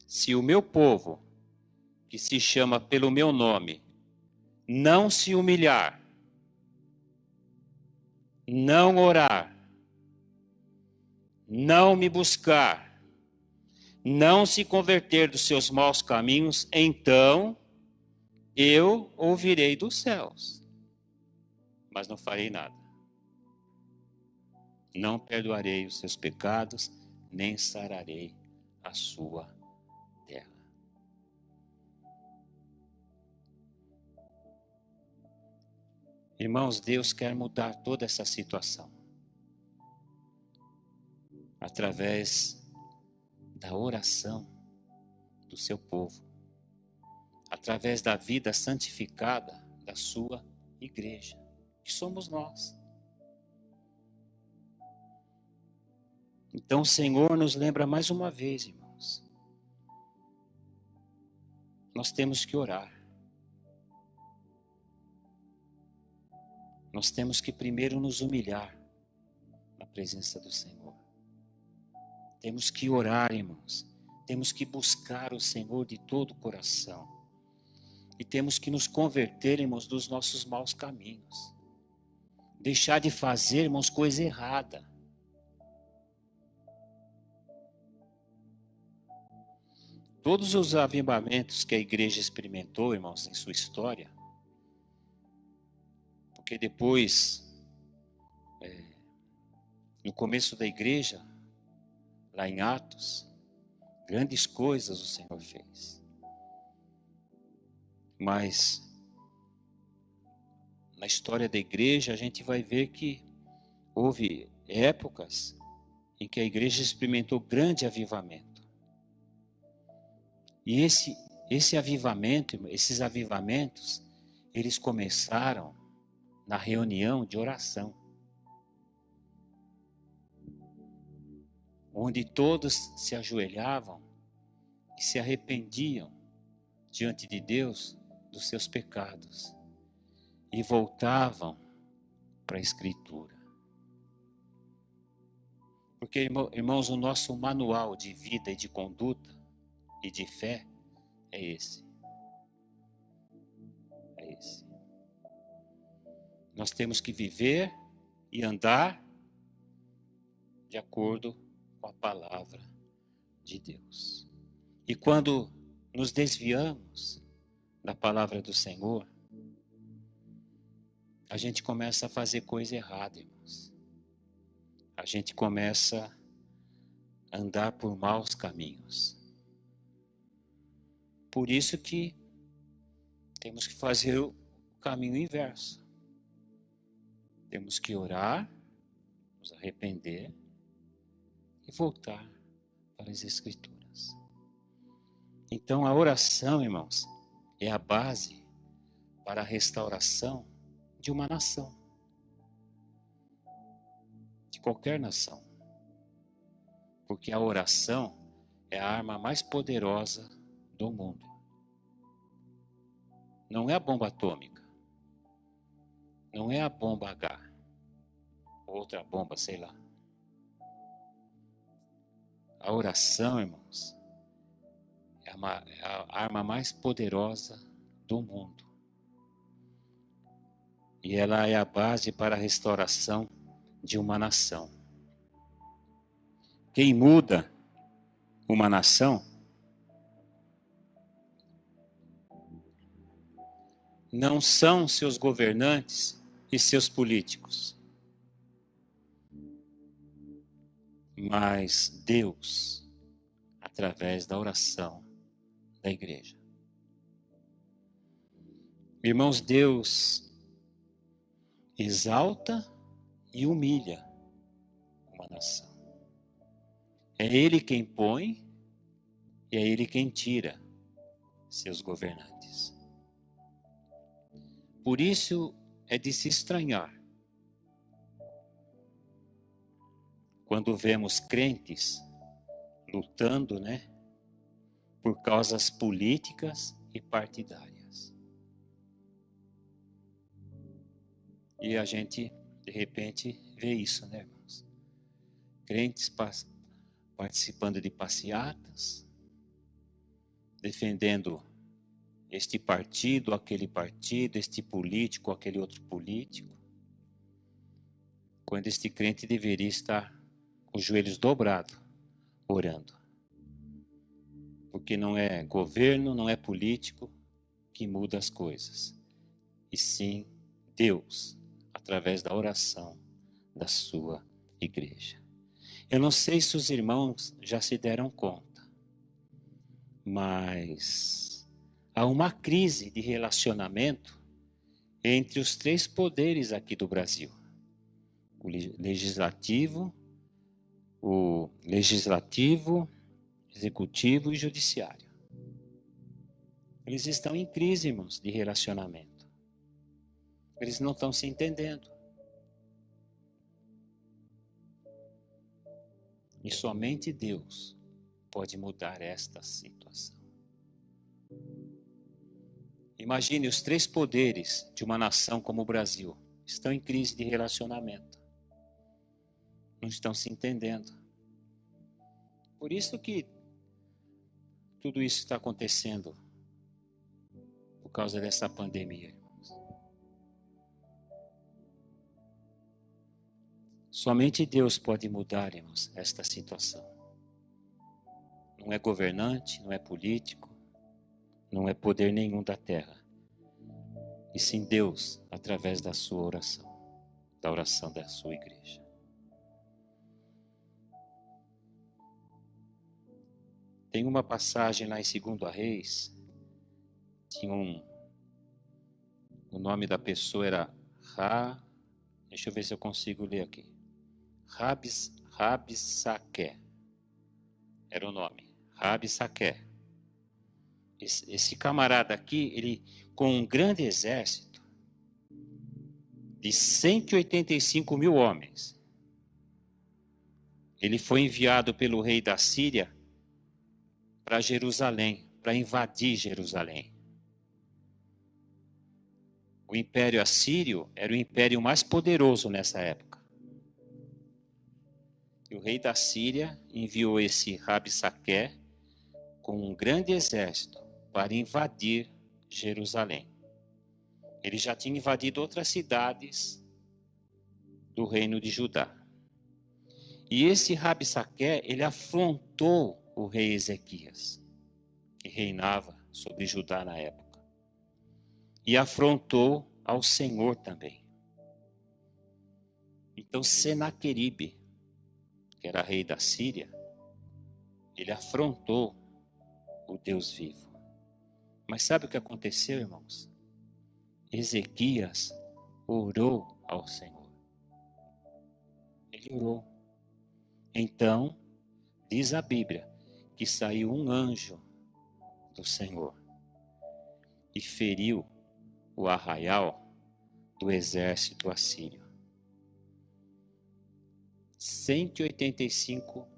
se o meu povo, que se chama pelo meu nome, não se humilhar não orar, não me buscar, não se converter dos seus maus caminhos, então eu ouvirei dos céus, mas não farei nada. Não perdoarei os seus pecados, nem sararei a sua terra. Irmãos, Deus quer mudar toda essa situação através da oração do seu povo, através da vida santificada da sua igreja, que somos nós. Então o Senhor nos lembra mais uma vez, irmãos, nós temos que orar. Nós temos que primeiro nos humilhar na presença do Senhor. Temos que orar, irmãos. Temos que buscar o Senhor de todo o coração. E temos que nos converter, irmãos, dos nossos maus caminhos. Deixar de fazer, irmãos, coisa errada. Todos os avivamentos que a igreja experimentou, irmãos, em sua história, porque depois, no começo da igreja, lá em Atos, grandes coisas o Senhor fez. Mas, na história da igreja, a gente vai ver que houve épocas em que a igreja experimentou grande avivamento. E esse avivamento, esses avivamentos, eles começaram na reunião de oração, onde todos se ajoelhavam e se arrependiam diante de Deus dos seus pecados e voltavam para a Escritura. Porque, irmãos, o nosso manual de vida e de conduta e de fé é esse. É esse. Nós temos que viver e andar de acordo com a palavra de Deus. E quando nos desviamos da palavra do Senhor, a gente começa a fazer coisa errada, irmãos. A gente começa a andar por maus caminhos. Por isso que temos que fazer o caminho inverso. Temos que orar, nos arrepender e voltar para as Escrituras. Então a oração, irmãos, é a base para a restauração de uma nação. De qualquer nação. Porque a oração é a arma mais poderosa do mundo. Não é a bomba atômica. Não é a bomba H. Outra bomba, sei lá. A oração, irmãos, é a arma mais poderosa do mundo. E ela é a base para a restauração de uma nação. Quem muda uma nação não são seus governantes e seus políticos, mas Deus, através da oração da igreja. Irmãos, Deus exalta e humilha uma nação. É Ele quem põe e é Ele quem tira seus governantes. Por isso é de se estranhar quando vemos crentes lutando, por causas políticas e partidárias. E a gente, de repente, vê isso, irmãos? Crentes participando de passeatas, defendendo este partido, aquele partido, este político, aquele outro político, quando este crente deveria estar com os joelhos dobrados, orando. Porque não é governo, não é político que muda as coisas, e sim Deus, através da oração da sua igreja. Eu não sei se os irmãos já se deram conta, mas há uma crise de relacionamento entre os três poderes aqui do Brasil: o legislativo, executivo e judiciário. Eles estão em crise, irmãos, de relacionamento. Eles não estão se entendendo. E somente Deus pode mudar esta situação. Imagine, os três poderes de uma nação como o Brasil estão em crise de relacionamento. Não estão se entendendo. Por isso que tudo isso está acontecendo, por causa dessa pandemia, irmãos. Somente Deus pode mudar, irmãos, esta situação. Não é governante, não é político, não é poder nenhum da terra. E sim Deus, através da sua oração, da oração da sua igreja. Tem uma passagem lá em 2 Reis, tinha o nome da pessoa era deixa eu ver se eu consigo ler aqui. Rabsaqué, era o nome, Rabsaqué. Esse camarada aqui, ele, com um grande exército de 185 mil homens, ele foi enviado pelo rei da Síria para Jerusalém, para invadir Jerusalém. O Império Assírio era o império mais poderoso nessa época. E o rei da Síria enviou esse Rabsaqué com um grande exército para invadir Jerusalém. Ele já tinha invadido outras cidades do reino de Judá. E esse Rabsaqué, ele afrontou o rei Ezequias, que reinava sobre Judá na época. E afrontou ao Senhor também. Então Senaqueribe, que era rei da Síria, ele afrontou o Deus vivo. Mas sabe o que aconteceu, irmãos? Ezequias orou ao Senhor. Ele orou. Então, diz a Bíblia, que saiu um anjo do Senhor e feriu o arraial do exército assírio. 185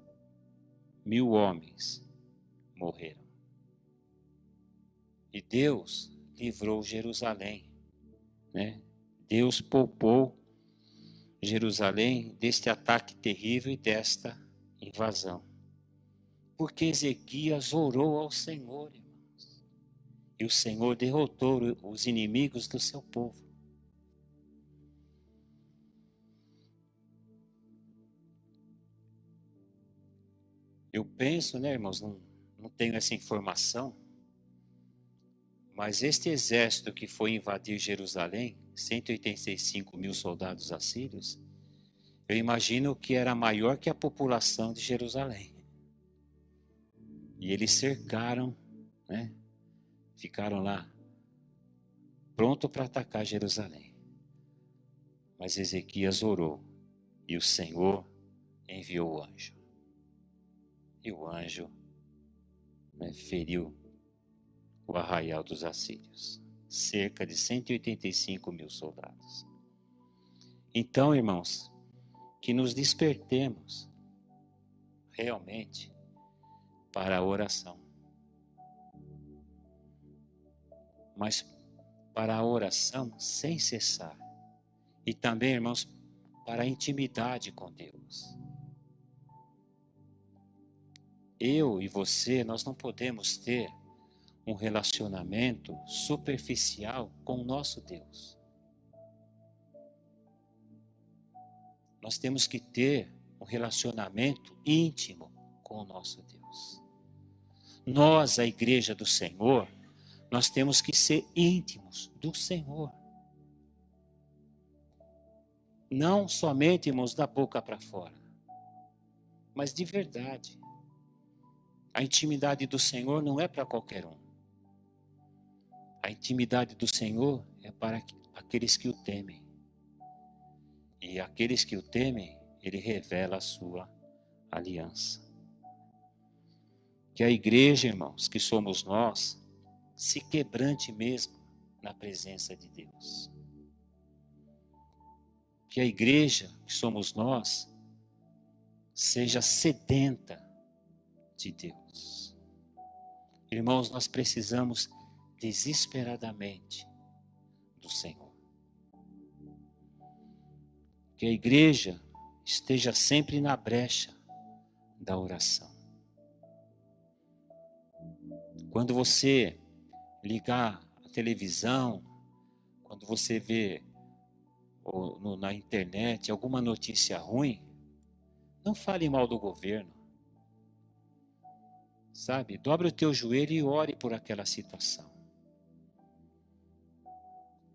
mil homens morreram. E Deus livrou Jerusalém, né? Deus poupou Jerusalém deste ataque terrível e desta invasão. Porque Ezequias orou ao Senhor, irmãos. E o Senhor derrotou os inimigos do seu povo. Eu penso, né, irmãos, não tenho essa informação, mas este exército que foi invadir Jerusalém, 185 mil soldados assírios, eu imagino que era maior que a população de Jerusalém. E eles cercaram, né? Ficaram lá, pronto para atacar Jerusalém. Mas Ezequias orou, e o Senhor enviou o anjo. E o anjo, né, feriu o arraial dos assírios. Cerca de 185 mil soldados. Então, irmãos, que nos despertemos realmente para a oração. Mas para a oração sem cessar. E também, irmãos, para a intimidade com Deus. Eu e você, nós não podemos ter um relacionamento superficial com o nosso Deus. nós temos que ter um relacionamento íntimo com o nosso Deus. Nós, a igreja do Senhor, nós temos que ser íntimos do Senhor. Não somente, irmãos, da boca para fora, mas de verdade. A intimidade do Senhor não é para qualquer um. A intimidade do Senhor é para aqueles que o temem. E aqueles que o temem, Ele revela a sua aliança. Que a igreja, irmãos, que somos nós, se quebrante mesmo na presença de Deus. Que a igreja, que somos nós, seja sedenta de Deus. Irmãos, nós precisamos desesperadamente do Senhor. Que a igreja esteja sempre na brecha da oração. Quando você ligar a televisão, quando você vê na internet alguma notícia ruim, não fale mal do governo. Sabe? Dobre o teu joelho e ore por aquela situação.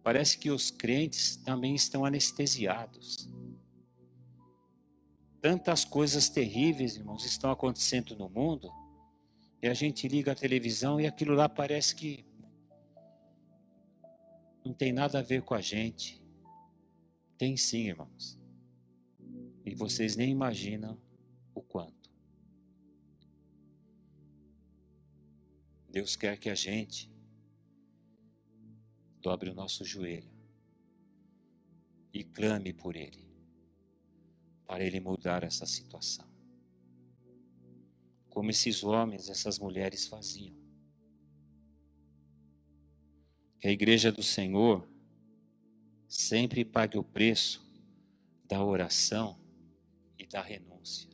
Parece que os crentes também estão anestesiados. Tantas coisas terríveis, irmãos, estão acontecendo no mundo, e a gente liga a televisão e aquilo lá parece que não tem nada a ver com a gente. Tem sim, irmãos. E vocês nem imaginam o quanto. Deus quer que a gente dobre o nosso joelho e clame por Ele, para Ele mudar essa situação. Como esses homens, essas mulheres faziam. Que a igreja do Senhor sempre pague o preço da oração e da renúncia.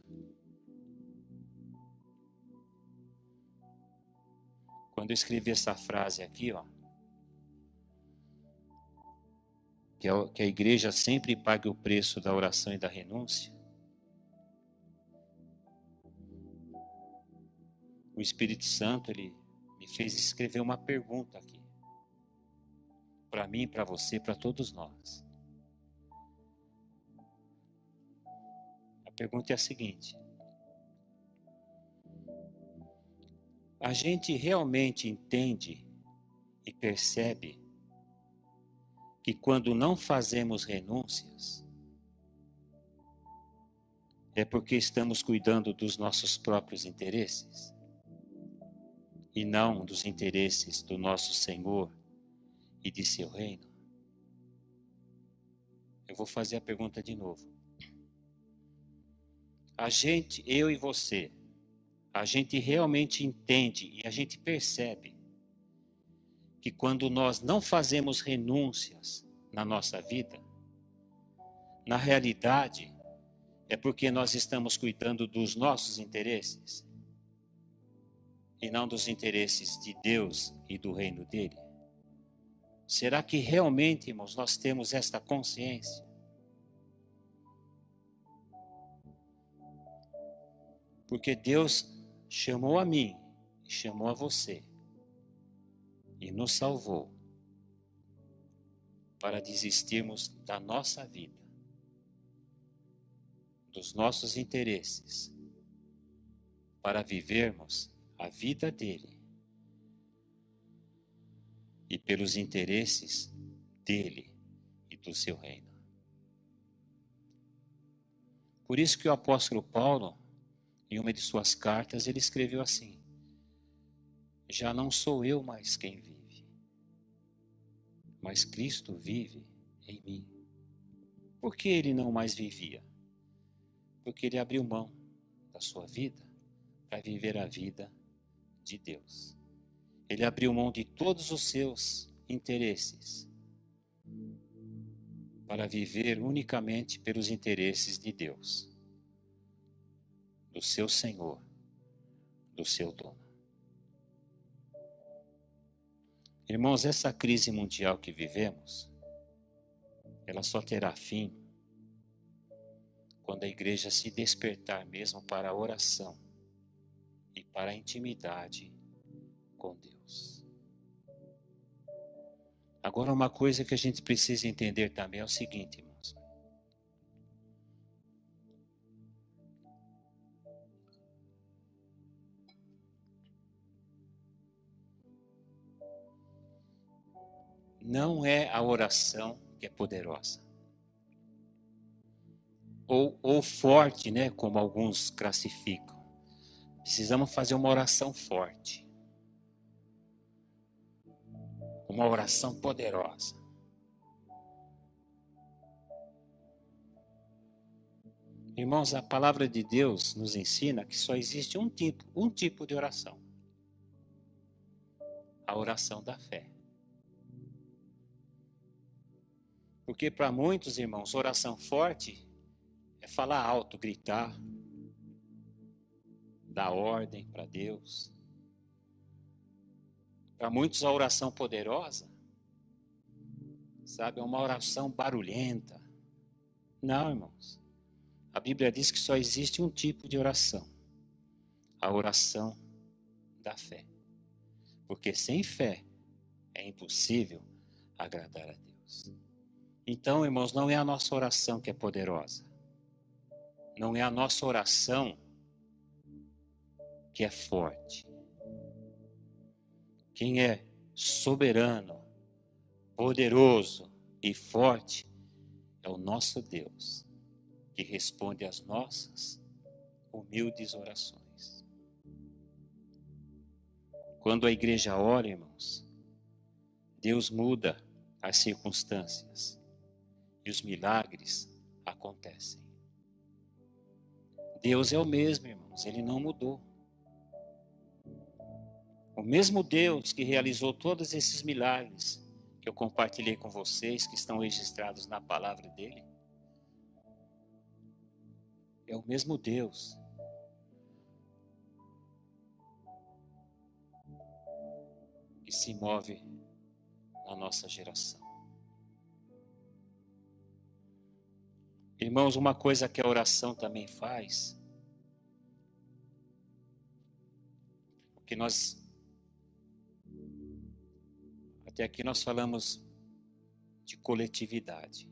Quando eu escrevi essa frase aqui, que a igreja sempre pague o preço da oração e da renúncia, o Espírito Santo, ele me fez escrever uma pergunta aqui. Para mim, para você, para todos nós. A pergunta é a seguinte: a gente realmente entende e percebe que quando não fazemos renúncias, é porque estamos cuidando dos nossos próprios interesses e não dos interesses do nosso Senhor e de seu reino? Eu vou fazer a pergunta de novo. A gente, eu e você, a gente realmente entende e a gente percebe que quando nós não fazemos renúncias na nossa vida, na realidade, é porque nós estamos cuidando dos nossos interesses e não dos interesses de Deus e do reino dele? Será que realmente, irmãos, nós temos esta consciência? Porque Deus chamou a mim e chamou a você e nos salvou para desistirmos da nossa vida, dos nossos interesses, para vivermos a vida dele e pelos interesses dele e do seu reino. Por isso que o apóstolo Paulo, em uma de suas cartas, ele escreveu assim: já não sou eu mais quem vive, mas Cristo vive em mim. Por que ele não mais vivia? Porque ele abriu mão da sua vida para viver a vida de Deus. Ele abriu mão de todos os seus interesses para viver unicamente pelos interesses de Deus, do seu Senhor, do seu dono. Irmãos, essa crise mundial que vivemos, ela só terá fim quando a igreja se despertar mesmo para a oração e para a intimidade com Deus. Agora, uma coisa que a gente precisa entender também é o seguinte, irmãos. Não é a oração que é poderosa. Ou forte, né, como alguns classificam. Precisamos fazer uma oração forte. Uma oração poderosa. Irmãos, a palavra de Deus nos ensina que só existe um tipo de oração. A oração da fé. Porque para muitos, irmãos, oração forte é falar alto, gritar, dar ordem para Deus. Para muitos, a oração poderosa, sabe, é uma oração barulhenta. Não, irmãos. A Bíblia diz que só existe um tipo de oração. A oração da fé. Porque sem fé é impossível agradar a Deus. Então, irmãos, não é a nossa oração que é poderosa. Não é a nossa oração que é forte. Quem é soberano, poderoso e forte é o nosso Deus, que responde às nossas humildes orações. Quando a igreja ora, irmãos, Deus muda as circunstâncias e os milagres acontecem. Deus é o mesmo, irmãos, Ele não mudou. O mesmo Deus que realizou todos esses milagres que eu compartilhei com vocês, que estão registrados na palavra dele, é o mesmo Deus que se move na nossa geração. Irmãos, uma coisa que a oração também faz, porque até aqui nós falamos de coletividade,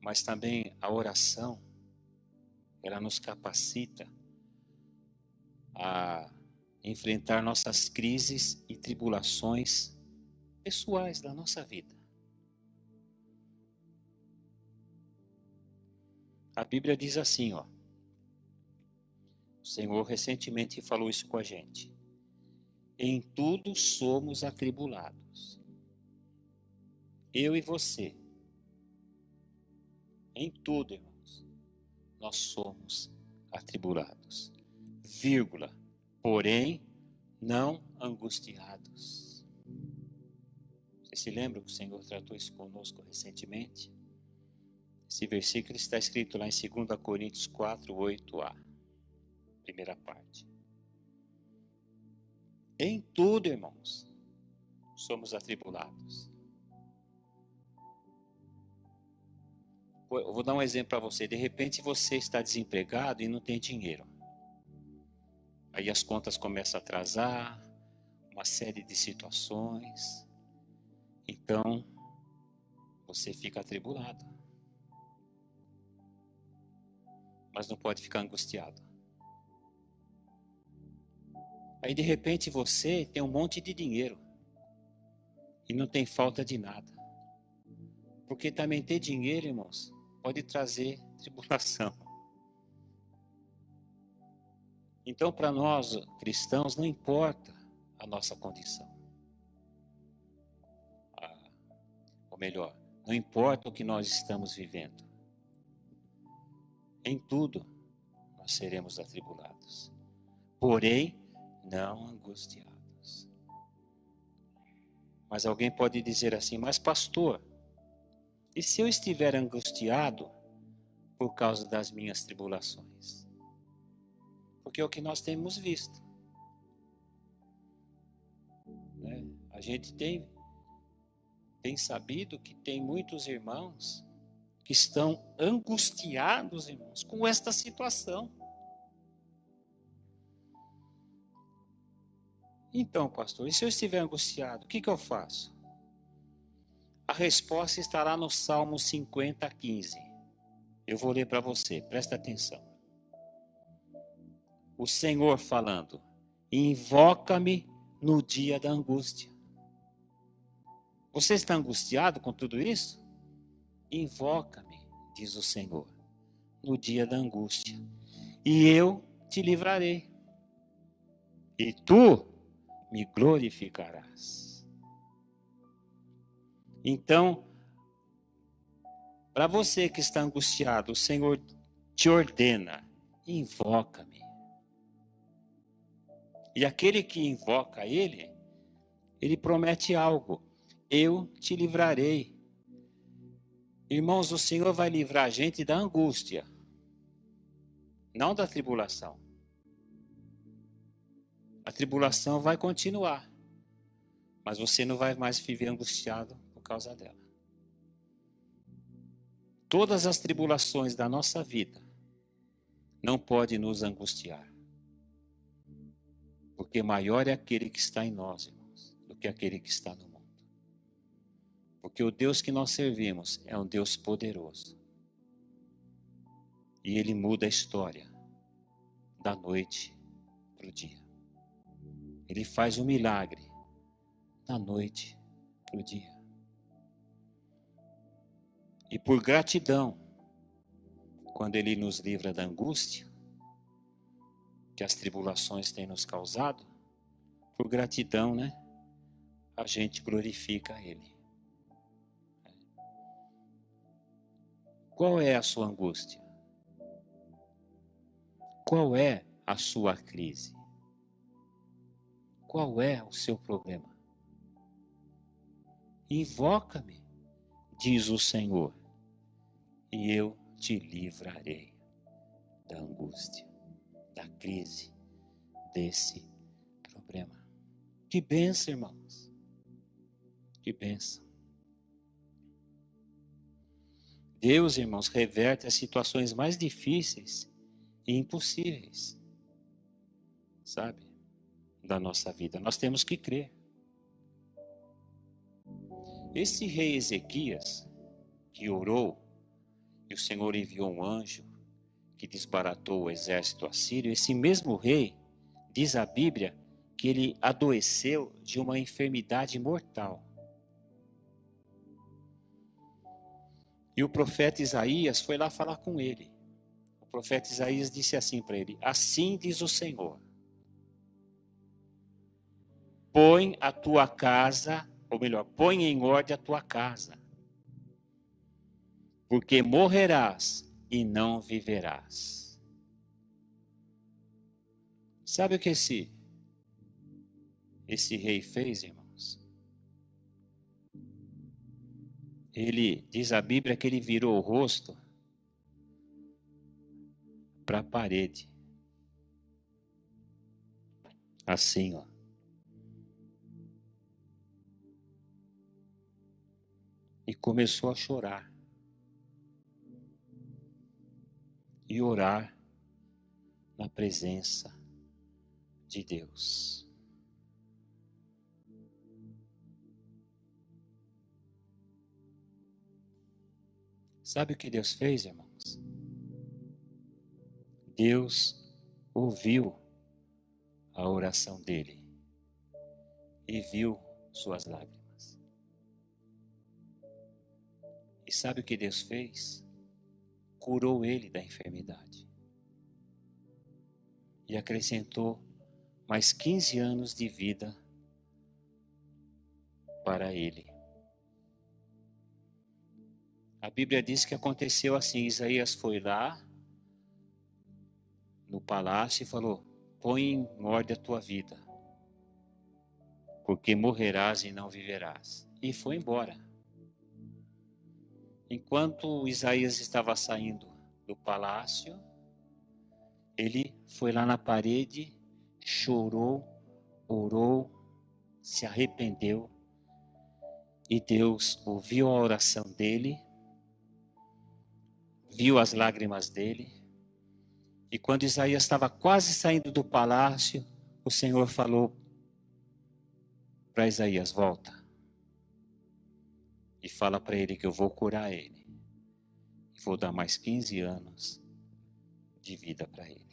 mas também a oração, ela nos capacita a enfrentar nossas crises e tribulações pessoais da nossa vida. A Bíblia diz assim, ó. O Senhor recentemente falou isso com a gente. Em tudo somos atribulados. Eu e você. Em tudo, irmãos, nós somos atribulados. Vírgula. Porém, não angustiados. Você se lembra que o Senhor tratou isso conosco recentemente? Esse versículo está escrito lá em 2 Coríntios 4, 8a. Primeira parte. Em tudo, irmãos, somos atribulados. Eu vou dar um exemplo para você. De repente você está desempregado e não tem dinheiro. Aí as contas começam a atrasar, uma série de situações. Então, você fica atribulado. Mas não pode ficar angustiado. Aí de repente você tem um monte de dinheiro e não tem falta de nada. Porque também ter dinheiro, irmãos, pode trazer tribulação. Então, para nós cristãos, não importa a nossa condição. Ou melhor, não importa o que nós estamos vivendo. Em tudo, nós seremos atribulados. Porém, não angustiados. Mas alguém pode dizer assim, mas pastor, e se eu estiver angustiado por causa das minhas tribulações? Porque é o que nós temos visto. Né? A gente tem sabido que tem muitos irmãos que estão angustiados, irmãos, com esta situação. Então, pastor, e se eu estiver angustiado, o que eu faço? A resposta estará no Salmo 50, 15. Eu vou ler para você, presta atenção. O Senhor falando: invoca-me no dia da angústia. Você está angustiado com tudo isso? Invoca-me, diz o Senhor, no dia da angústia, e eu te livrarei, e tu me glorificarás. Então, para você que está angustiado, o Senhor te ordena: invoca-me. E aquele que invoca Ele, Ele promete algo: eu te livrarei. Irmãos, o Senhor vai livrar a gente da angústia, não da tribulação. A tribulação vai continuar, mas você não vai mais viver angustiado por causa dela. Todas as tribulações da nossa vida não podem nos angustiar, porque maior é aquele que está em nós, irmãos, do que aquele que está no mundo. Porque o Deus que nós servimos é um Deus poderoso. E Ele muda a história da noite para o dia. Ele faz um milagre da noite para o dia. E por gratidão, quando Ele nos livra da angústia que as tribulações têm nos causado, por gratidão, né, a gente glorifica Ele. Qual é a sua angústia? Qual é a sua crise? Qual é o seu problema? Invoca-me, diz o Senhor, e eu te livrarei da angústia, da crise, desse problema. Que bênção, irmãos. Que bênção. Deus, irmãos, reverte as situações mais difíceis e impossíveis, sabe, da nossa vida. Nós temos que crer. Esse rei Ezequias, que orou, e o Senhor enviou um anjo que desbaratou o exército assírio, esse mesmo rei, diz a Bíblia, que ele adoeceu de uma enfermidade mortal. E o profeta Isaías foi lá falar com ele. O profeta Isaías disse assim para ele: assim diz o Senhor, põe a tua casa, ou melhor, põe em ordem a tua casa, porque morrerás e não viverás. Sabe o que esse rei fez, irmãos? Ele, diz a Bíblia, que ele virou o rosto para a parede. Assim, ó. E começou a chorar. E orar na presença de Deus. Sabe o que Deus fez, irmãos? Deus ouviu a oração dele e viu suas lágrimas. E sabe o que Deus fez? Curou ele da enfermidade. E acrescentou mais 15 anos de vida para ele. A Bíblia diz que aconteceu assim: Isaías foi lá no palácio e falou: põe em ordem a tua vida, porque morrerás e não viverás. E foi embora. Enquanto Isaías estava saindo do palácio, ele foi lá na parede, chorou, orou, se arrependeu, e Deus ouviu a oração dele viu as lágrimas dele. E quando Isaías estava quase saindo do palácio, o Senhor falou para Isaías: volta e fala para ele que eu vou curar ele. E vou dar mais 15 anos de vida para ele.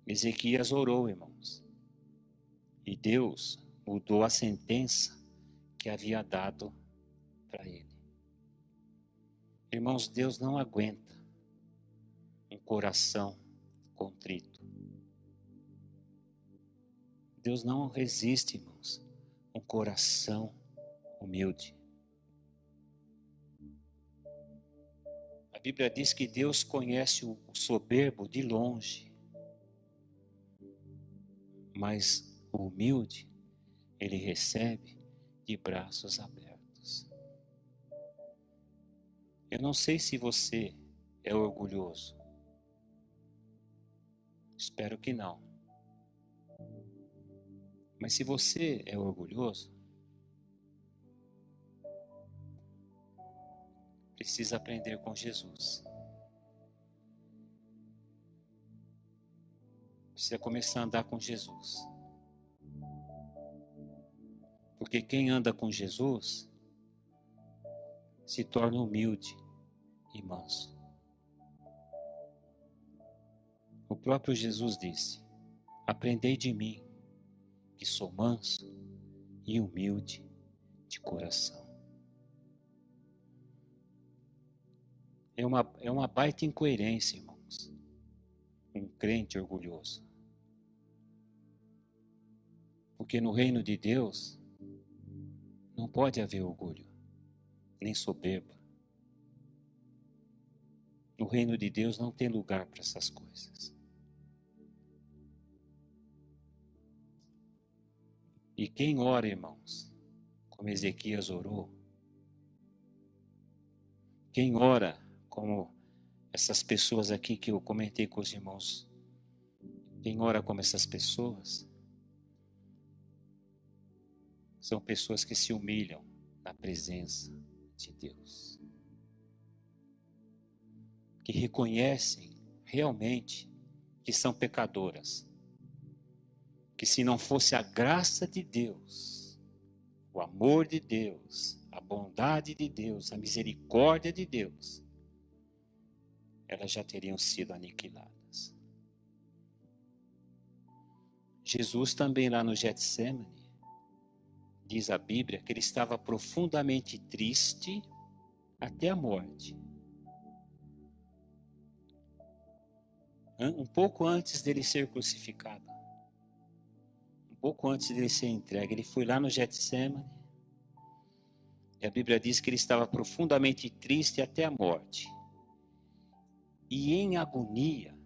Ezequias orou, irmãos. E Deus mudou a sentença que havia dado para ele. Irmãos, Deus não aguenta um coração contrito. Deus não resiste, irmãos, um coração humilde. A Bíblia diz que Deus conhece o soberbo de longe, mas o humilde Ele recebe de braços abertos. Eu não sei se você é orgulhoso. Espero que não. Mas se você é orgulhoso, precisa aprender com Jesus. Precisa começar a andar com Jesus. Porque quem anda com Jesus se torna humilde e manso. O próprio Jesus disse: aprendei de mim, que sou manso e humilde de coração. É uma baita incoerência, irmãos, um crente orgulhoso. Porque no reino de Deus não pode haver orgulho, nem soberba. No reino de Deus não tem lugar para essas coisas. E quem ora, irmãos, como Ezequias orou, quem ora como essas pessoas aqui que eu comentei com os irmãos, quem ora como essas pessoas, são pessoas que se humilham na presença de Deus. Que reconhecem realmente que são pecadoras. Que se não fosse a graça de Deus, o amor de Deus, a bondade de Deus, a misericórdia de Deus, elas já teriam sido aniquiladas. Jesus também lá no Getsemane, diz a Bíblia que ele estava profundamente triste até a morte. Um pouco antes dele ser crucificado, um pouco antes dele ser entregue, ele foi lá no Getsemane e a Bíblia diz que ele estava profundamente triste até a morte. E em agonia,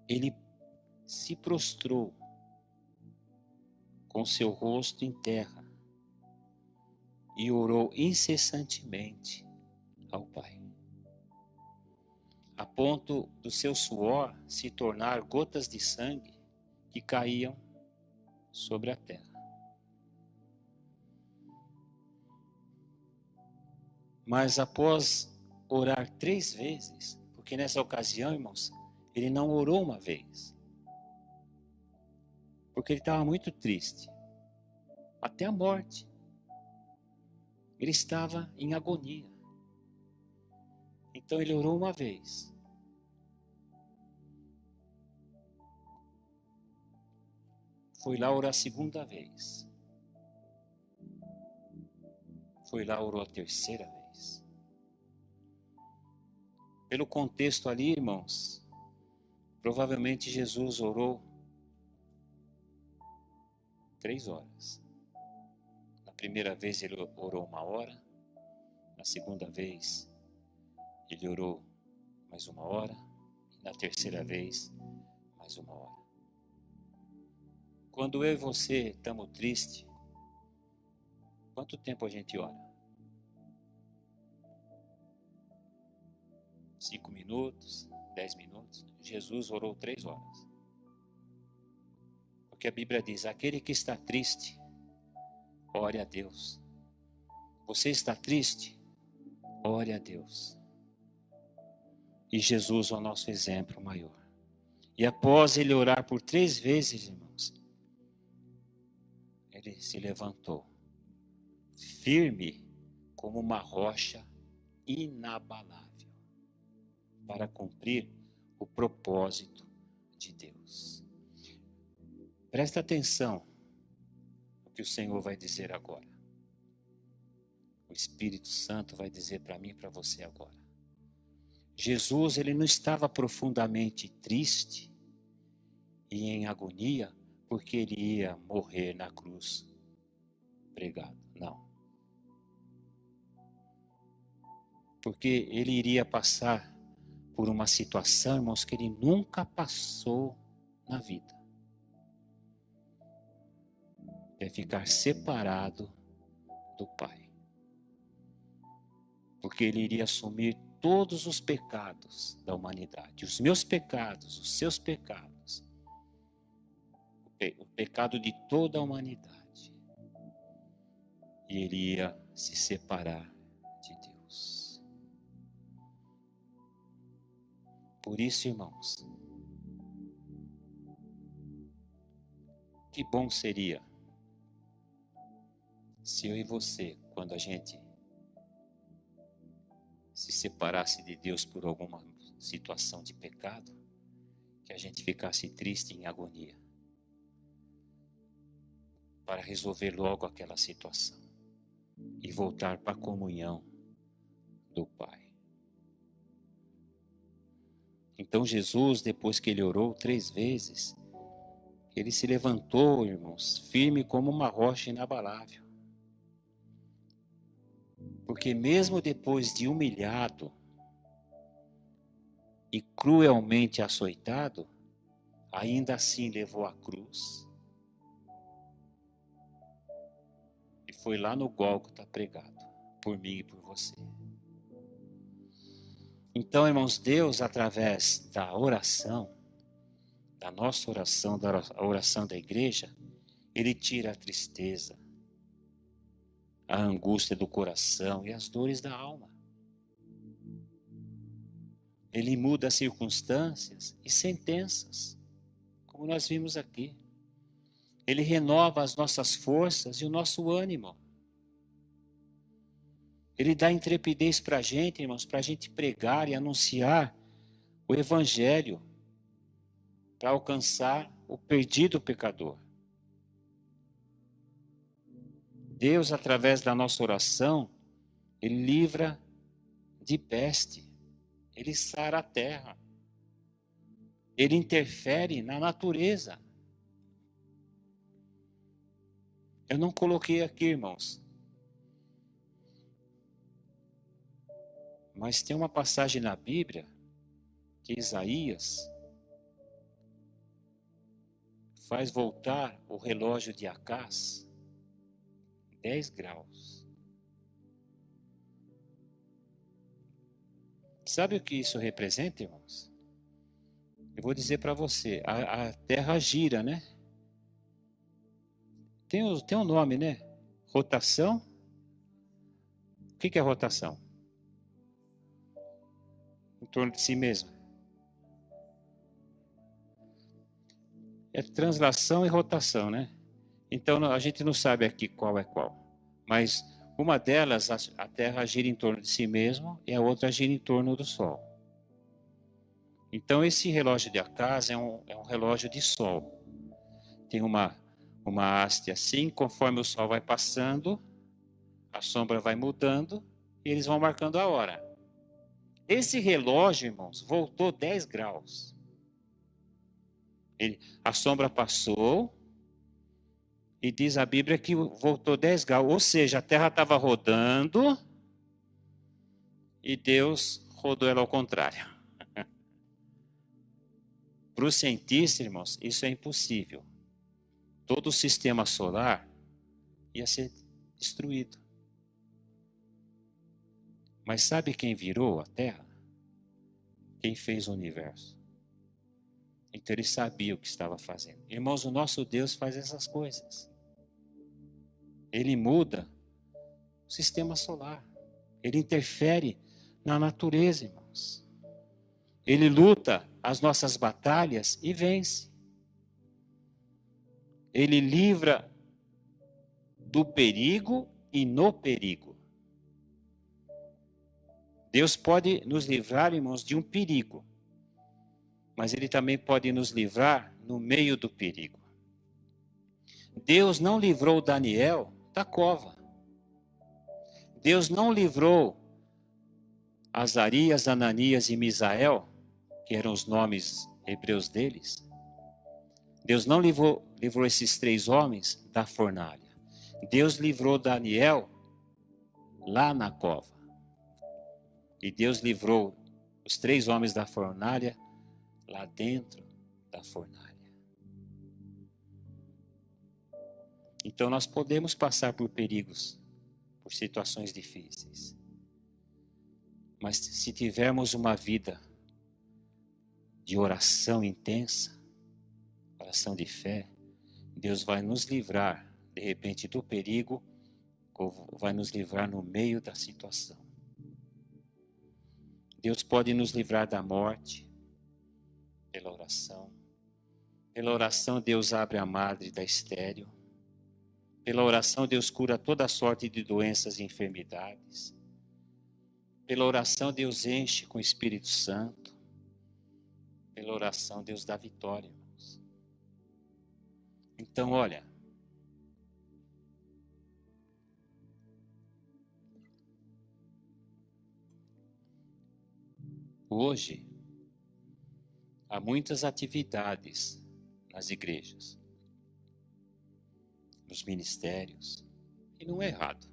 ele se prostrou com seu rosto em terra e orou incessantemente ao Pai, a ponto do seu suor se tornar gotas de sangue que caíam sobre a terra. Mas após orar 3 vezes, porque nessa ocasião, irmãos, ele não orou uma vez, porque ele estava muito triste, até a morte. Ele estava em agonia. Então ele orou uma vez. Foi lá orar a segunda vez. Foi lá orou a terceira vez. Pelo contexto ali, irmãos, provavelmente Jesus orou 3 horas. Na primeira vez ele orou 1 hora. Na segunda vez ele orou mais 1 hora. E na terceira vez, mais 1 hora. Quando eu e você estamos tristes, quanto tempo a gente ora? 5 minutos, 10 minutos. Jesus orou 3 horas. Porque a Bíblia diz: aquele que está triste, ore a Deus. Você está triste? Ore a Deus. E Jesus é o nosso exemplo maior. E após ele orar por 3 vezes, irmãos, ele se levantou, firme como uma rocha inabalável, para cumprir o propósito de Deus. Presta atenção no que o Senhor vai dizer agora. O Espírito Santo vai dizer para mim e para você agora. Jesus, ele não estava profundamente triste e em agonia porque ele ia morrer na cruz pregado. Não. Porque ele iria passar por uma situação, irmãos, que ele nunca passou na vida. É ficar separado do Pai. Porque ele iria assumir todos os pecados da humanidade. Os meus pecados, os seus pecados. O pecado de toda a humanidade. E ele ia se separar de Deus. Por isso, irmãos, que bom seria se eu e você, quando a gente se separasse de Deus por alguma situação de pecado, que a gente ficasse triste em agonia, para resolver logo aquela situação e voltar para a comunhão do Pai. Então Jesus, depois que ele orou 3 vezes, ele se levantou, irmãos, firme como uma rocha inabalável. Porque mesmo depois de humilhado e cruelmente açoitado, ainda assim levou a cruz e foi lá no Gólgota pregado, por mim e por você. Então, irmãos, Deus, através da oração, da nossa oração, da oração da igreja, Ele tira a tristeza, a angústia do coração e as dores da alma. Ele muda as circunstâncias e sentenças, como nós vimos aqui. Ele renova as nossas forças e o nosso ânimo. Ele dá intrepidez para a gente, irmãos, para a gente pregar e anunciar o Evangelho, para alcançar o perdido pecador. Deus, através da nossa oração, Ele livra de peste, Ele sara a terra, Ele interfere na natureza. Eu não coloquei aqui, irmãos, mas tem uma passagem na Bíblia que Isaías faz voltar o relógio de Acás 10 graus. Sabe o que isso representa, irmãos? Eu vou dizer para você, a terra gira, né? Tem um nome, né? Rotação. O que é rotação? Em torno de si mesmo. É translação e rotação, né? Então a gente não sabe aqui qual é qual. Mas uma delas, a Terra gira em torno de si mesma e a outra gira em torno do Sol. Então esse relógio de Acás é um relógio de Sol. Tem uma haste assim, conforme o Sol vai passando, a sombra vai mudando e eles vão marcando a hora. Esse relógio, irmãos, voltou 10 graus. A sombra passou e diz a Bíblia que voltou 10 graus. Ou seja, a Terra estava rodando e Deus rodou ela ao contrário. Para os cientistas, irmãos, isso é impossível. Todo o sistema solar ia ser destruído. Mas sabe quem virou a Terra? Quem fez o universo. Então ele sabia o que estava fazendo. Irmãos, o nosso Deus faz essas coisas. Ele muda o sistema solar. Ele interfere na natureza, irmãos. Ele luta as nossas batalhas e vence. Ele livra do perigo e no perigo. Deus pode nos livrar, irmãos, de um perigo, mas Ele também pode nos livrar no meio do perigo. Deus não livrou Daniel da cova. Deus não livrou Azarias, Ananias e Misael, que eram os nomes hebreus deles. Deus não livrou esses 3 homens da fornalha. Deus livrou Daniel lá na cova. E Deus livrou os 3 homens da fornalha lá dentro da fornalha. Então nós podemos passar por perigos, por situações difíceis. Mas se tivermos uma vida de oração intensa, oração de fé, Deus vai nos livrar, de repente, do perigo, ou vai nos livrar no meio da situação. Deus pode nos livrar da morte pela oração. Pela oração, Deus abre a madre da estéril. Pela oração, Deus cura toda sorte de doenças e enfermidades. Pela oração, Deus enche com o Espírito Santo. Pela oração, Deus dá vitória, irmãos. Então, olha, hoje, há muitas atividades nas igrejas, nos ministérios, e não é errado.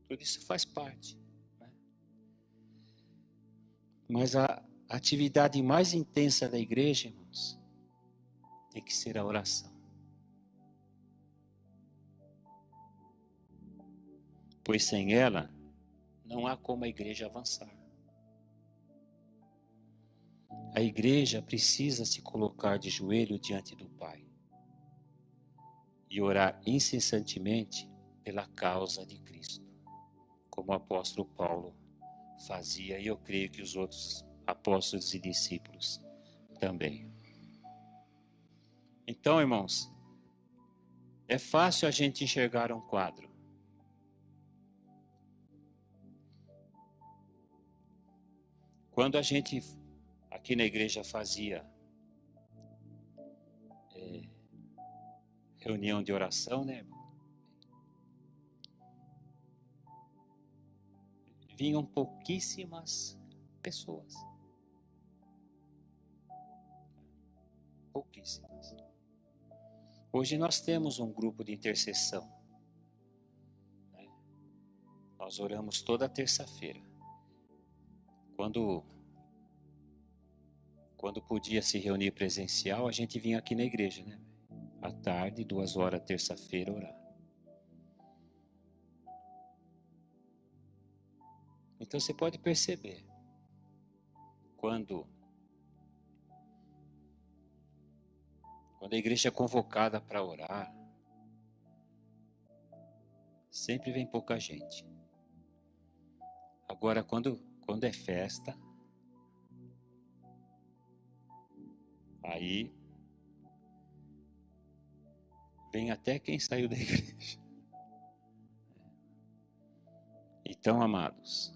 Tudo isso faz parte, né? Mas a atividade mais intensa da igreja, irmãos, tem que ser a oração. Pois sem ela, não há como a igreja avançar. A igreja precisa se colocar de joelho diante do Pai e orar incessantemente pela causa de Cristo, como o apóstolo Paulo fazia, e eu creio que os outros apóstolos e discípulos também. Então, irmãos, é fácil a gente enxergar um quadro. Quando a gente aqui na igreja fazia reunião de oração, né, irmão? Vinham pouquíssimas pessoas. Pouquíssimas. Hoje nós temos um grupo de intercessão, né? Nós oramos toda terça-feira. Quando podia se reunir presencial, a gente vinha aqui na igreja, né? À tarde, 2 horas, terça-feira, orar. Então você pode perceber, quando a igreja é convocada para orar, sempre vem pouca gente. Agora, quando é festa, aí vem até quem saiu da igreja. Então, amados,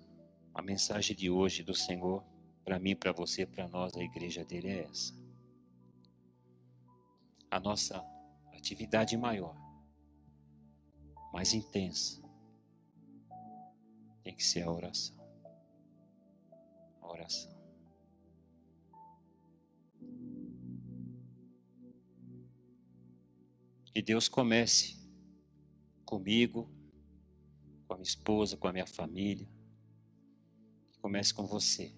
a mensagem de hoje do Senhor, para mim, para você, para nós, a igreja dele é essa. A nossa atividade maior, mais intensa, tem que ser a oração. A oração. Que Deus comece comigo, com a minha esposa, com a minha família. Que comece com você.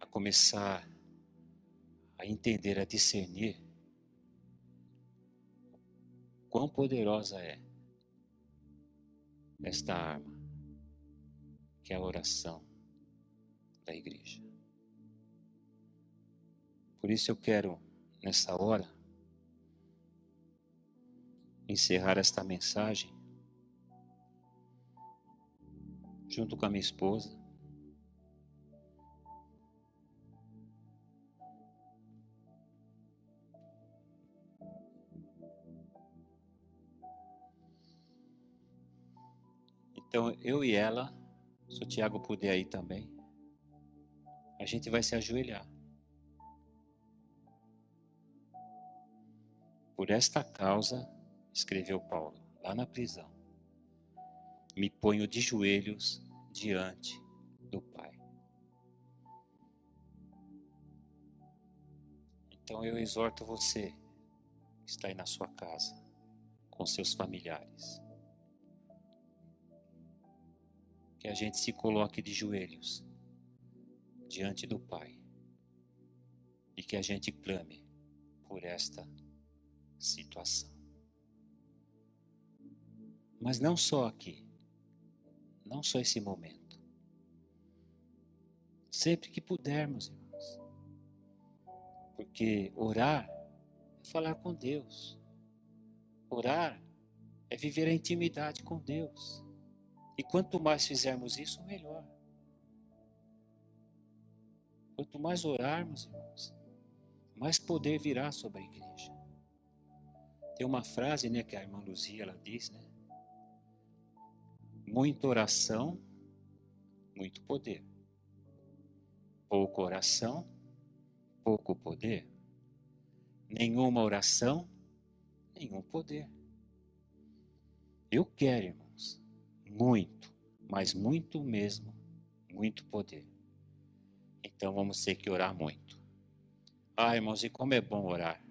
A começar a entender, a discernir quão poderosa é esta arma, que é a oração da igreja. Por isso eu quero, nessa hora, encerrar esta mensagem junto com a minha esposa. Então, eu e ela, se o Tiago puder ir também, a gente vai se ajoelhar. Por esta causa, escreveu Paulo, lá na prisão, me ponho de joelhos diante do Pai. Então eu exorto você, que está aí na sua casa, com seus familiares, que a gente se coloque de joelhos diante do Pai e que a gente clame por esta situação. Mas não só aqui, não só esse momento. Sempre que pudermos, irmãos. Porque orar é falar com Deus. Orar é viver a intimidade com Deus. E quanto mais fizermos isso, melhor. Quanto mais orarmos, irmãos, mais poder virá sobre a igreja. Tem uma frase, né, que a irmã Luzia, ela diz, né? Muita oração, muito poder. Pouca oração, pouco poder. Nenhuma oração, nenhum poder. Eu quero, irmãos, muito, mas muito mesmo, muito poder. Então vamos ter que orar muito. Ah, irmãos, e como é bom orar.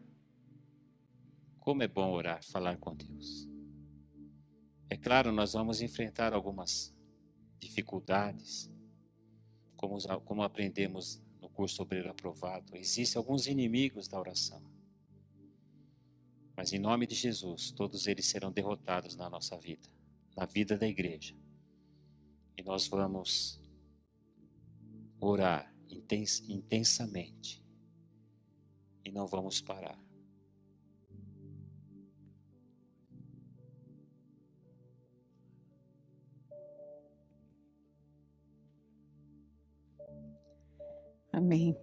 Como é bom orar, falar com Deus. É claro, nós vamos enfrentar algumas dificuldades, como aprendemos no curso Obreiro Aprovado. Existem alguns inimigos da oração. Mas em nome de Jesus, todos eles serão derrotados na nossa vida, na vida da igreja. E nós vamos orar intensamente. E não vamos parar. Amém.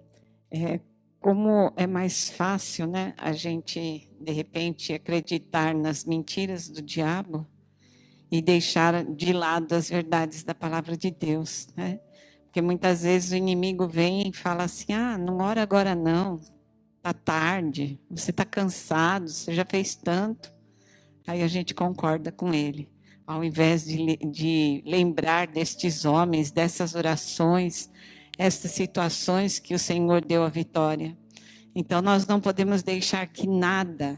Como é mais fácil, né, a gente, de repente, acreditar nas mentiras do diabo e deixar de lado as verdades da palavra de Deus, né? Porque muitas vezes o inimigo vem e fala assim, não ora agora não, tá tarde, você está cansado, você já fez tanto. Aí a gente concorda com ele. Ao invés de lembrar destes homens, dessas orações, estas situações que o Senhor deu a vitória. Então, nós não podemos deixar que nada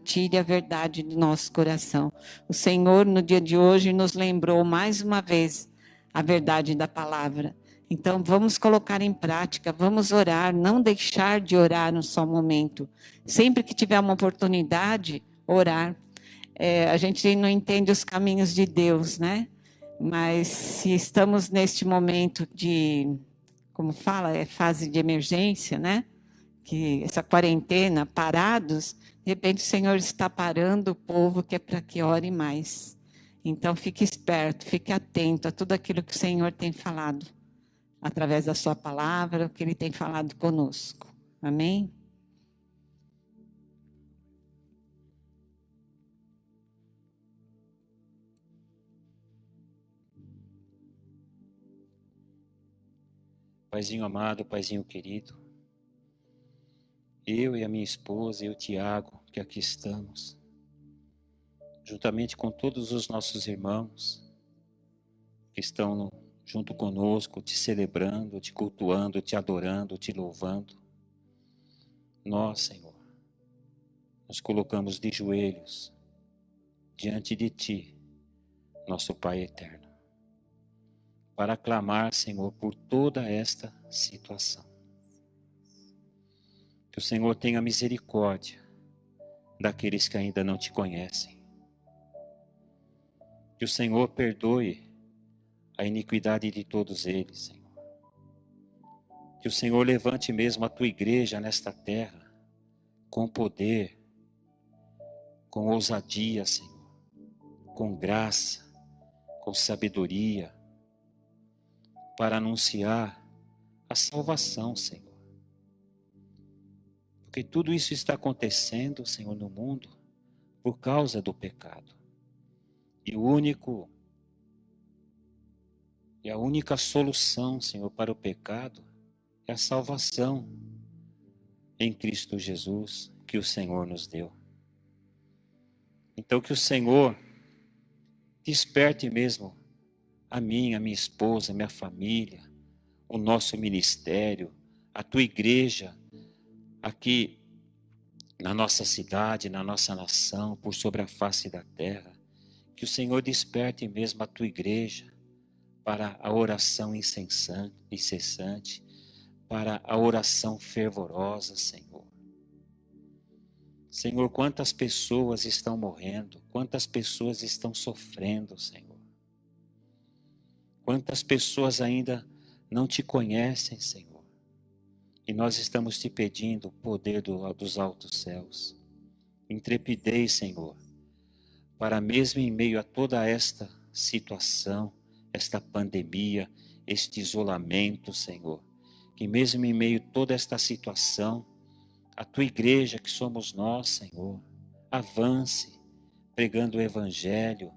tire a verdade do nosso coração. O Senhor, no dia de hoje, nos lembrou mais uma vez a verdade da palavra. Então, vamos colocar em prática, vamos orar, não deixar de orar no só momento. Sempre que tiver uma oportunidade, orar. A gente não entende os caminhos de Deus, né? Mas se estamos neste momento de, como fala, fase de emergência, né? Que essa quarentena, parados, de repente o Senhor está parando o povo que é para que ore mais. Então fique esperto, fique atento a tudo aquilo que o Senhor tem falado, através da sua palavra, o que Ele tem falado conosco. Amém? Paizinho amado, Paizinho querido, eu e a minha esposa e o Tiago, que aqui estamos, juntamente com todos os nossos irmãos que estão junto conosco, te celebrando, te cultuando, te adorando, te louvando. Nós, Senhor, nos colocamos de joelhos diante de Ti, nosso Pai eterno, para clamar, Senhor, por toda esta situação. Que o Senhor tenha misericórdia daqueles que ainda não te conhecem. Que o Senhor perdoe a iniquidade de todos eles, Senhor. Que o Senhor levante mesmo a tua igreja nesta terra, com poder, com ousadia, Senhor, com graça, com sabedoria, para anunciar a salvação, Senhor. Porque tudo isso está acontecendo, Senhor, no mundo por causa do pecado. E a única solução, Senhor, para o pecado é a salvação em Cristo Jesus que o Senhor nos deu. Então que o Senhor desperte mesmo a mim, a minha esposa, a minha família, o nosso ministério, a tua igreja, aqui na nossa cidade, na nossa nação, por sobre a face da terra. Que o Senhor desperte mesmo a tua igreja para a oração incessante, para a oração fervorosa, Senhor. Senhor, quantas pessoas estão morrendo, quantas pessoas estão sofrendo, Senhor. Quantas pessoas ainda não te conhecem, Senhor. E nós estamos te pedindo o poder dos altos céus. Intrepidez, Senhor, para mesmo em meio a toda esta situação, esta pandemia, este isolamento, Senhor, que mesmo em meio a toda esta situação, a tua igreja que somos nós, Senhor, avance, pregando o evangelho,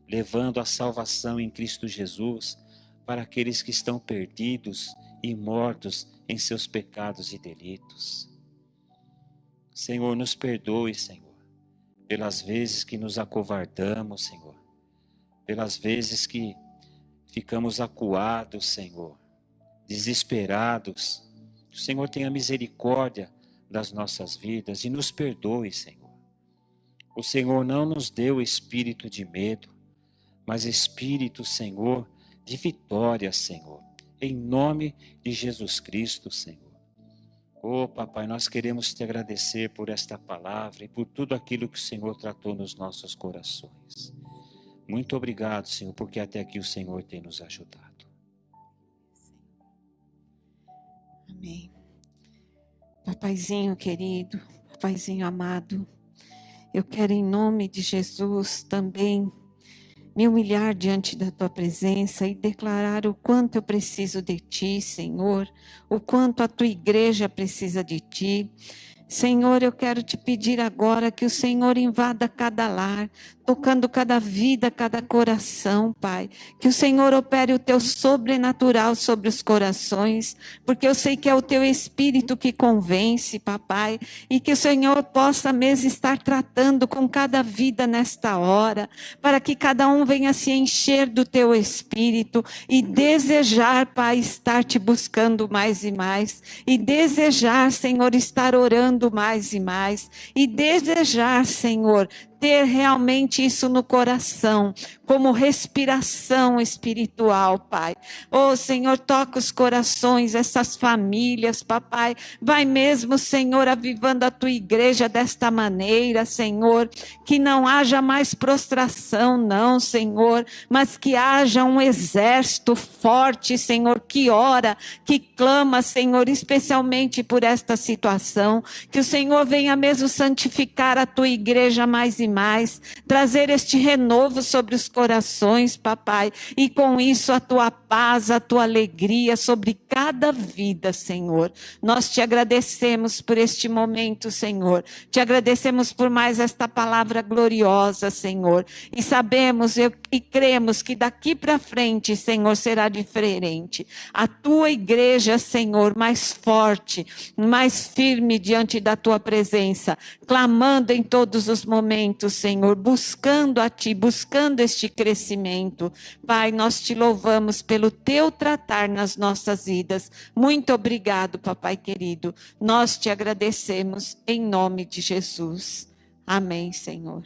levando a salvação em Cristo Jesus para aqueles que estão perdidos e mortos em seus pecados e delitos. Senhor, nos perdoe, Senhor, pelas vezes que nos acovardamos, Senhor, pelas vezes que ficamos acuados, Senhor, desesperados. Que o Senhor tenha misericórdia das nossas vidas e nos perdoe, Senhor. O Senhor não nos deu espírito de medo, mas espírito, Senhor, de vitória, Senhor. Em nome de Jesus Cristo, Senhor. Oh, Papai, nós queremos te agradecer por esta palavra e por tudo aquilo que o Senhor tratou nos nossos corações. Muito obrigado, Senhor, porque até aqui o Senhor tem nos ajudado. Amém. Papaizinho querido, Papaizinho amado, eu quero em nome de Jesus também me humilhar diante da tua presença e declarar o quanto eu preciso de ti, Senhor, o quanto a tua igreja precisa de ti. Senhor, eu quero te pedir agora que o Senhor invada cada lar, tocando cada vida, cada coração, Pai. Que o Senhor opere o teu sobrenatural sobre os corações, porque eu sei que é o teu Espírito que convence, Papai, e que o Senhor possa mesmo estar tratando com cada vida nesta hora, para que cada um venha se encher do teu Espírito e desejar, Pai, estar te buscando mais e mais, e desejar, Senhor, estar orando mais e mais, e desejar, Senhor, ter realmente isso no coração, como respiração espiritual, Pai. Oh, Senhor, toca os corações, essas famílias, Papai. Vai mesmo, Senhor, avivando a tua igreja desta maneira, Senhor, que não haja mais prostração, não, Senhor, mas que haja um exército forte, Senhor, que ora, que clama, Senhor, especialmente por esta situação. Que o Senhor venha mesmo santificar a tua igreja mais e mais, trazer este renovo sobre os corações, Papai, e com isso a tua paz, a tua alegria sobre cada vida, Senhor. Nós te agradecemos por este momento, Senhor. Te agradecemos por mais esta palavra gloriosa, Senhor. E sabemos e cremos que daqui para frente, Senhor, será diferente. A tua igreja, Senhor, mais forte, mais firme diante da tua presença, clamando em todos os momentos, Senhor, buscando a ti, buscando este crescimento. Pai, nós te louvamos pelo teu tratar nas nossas vidas. Muito obrigado, Papai querido. Nós te agradecemos em nome de Jesus. Amém, Senhor.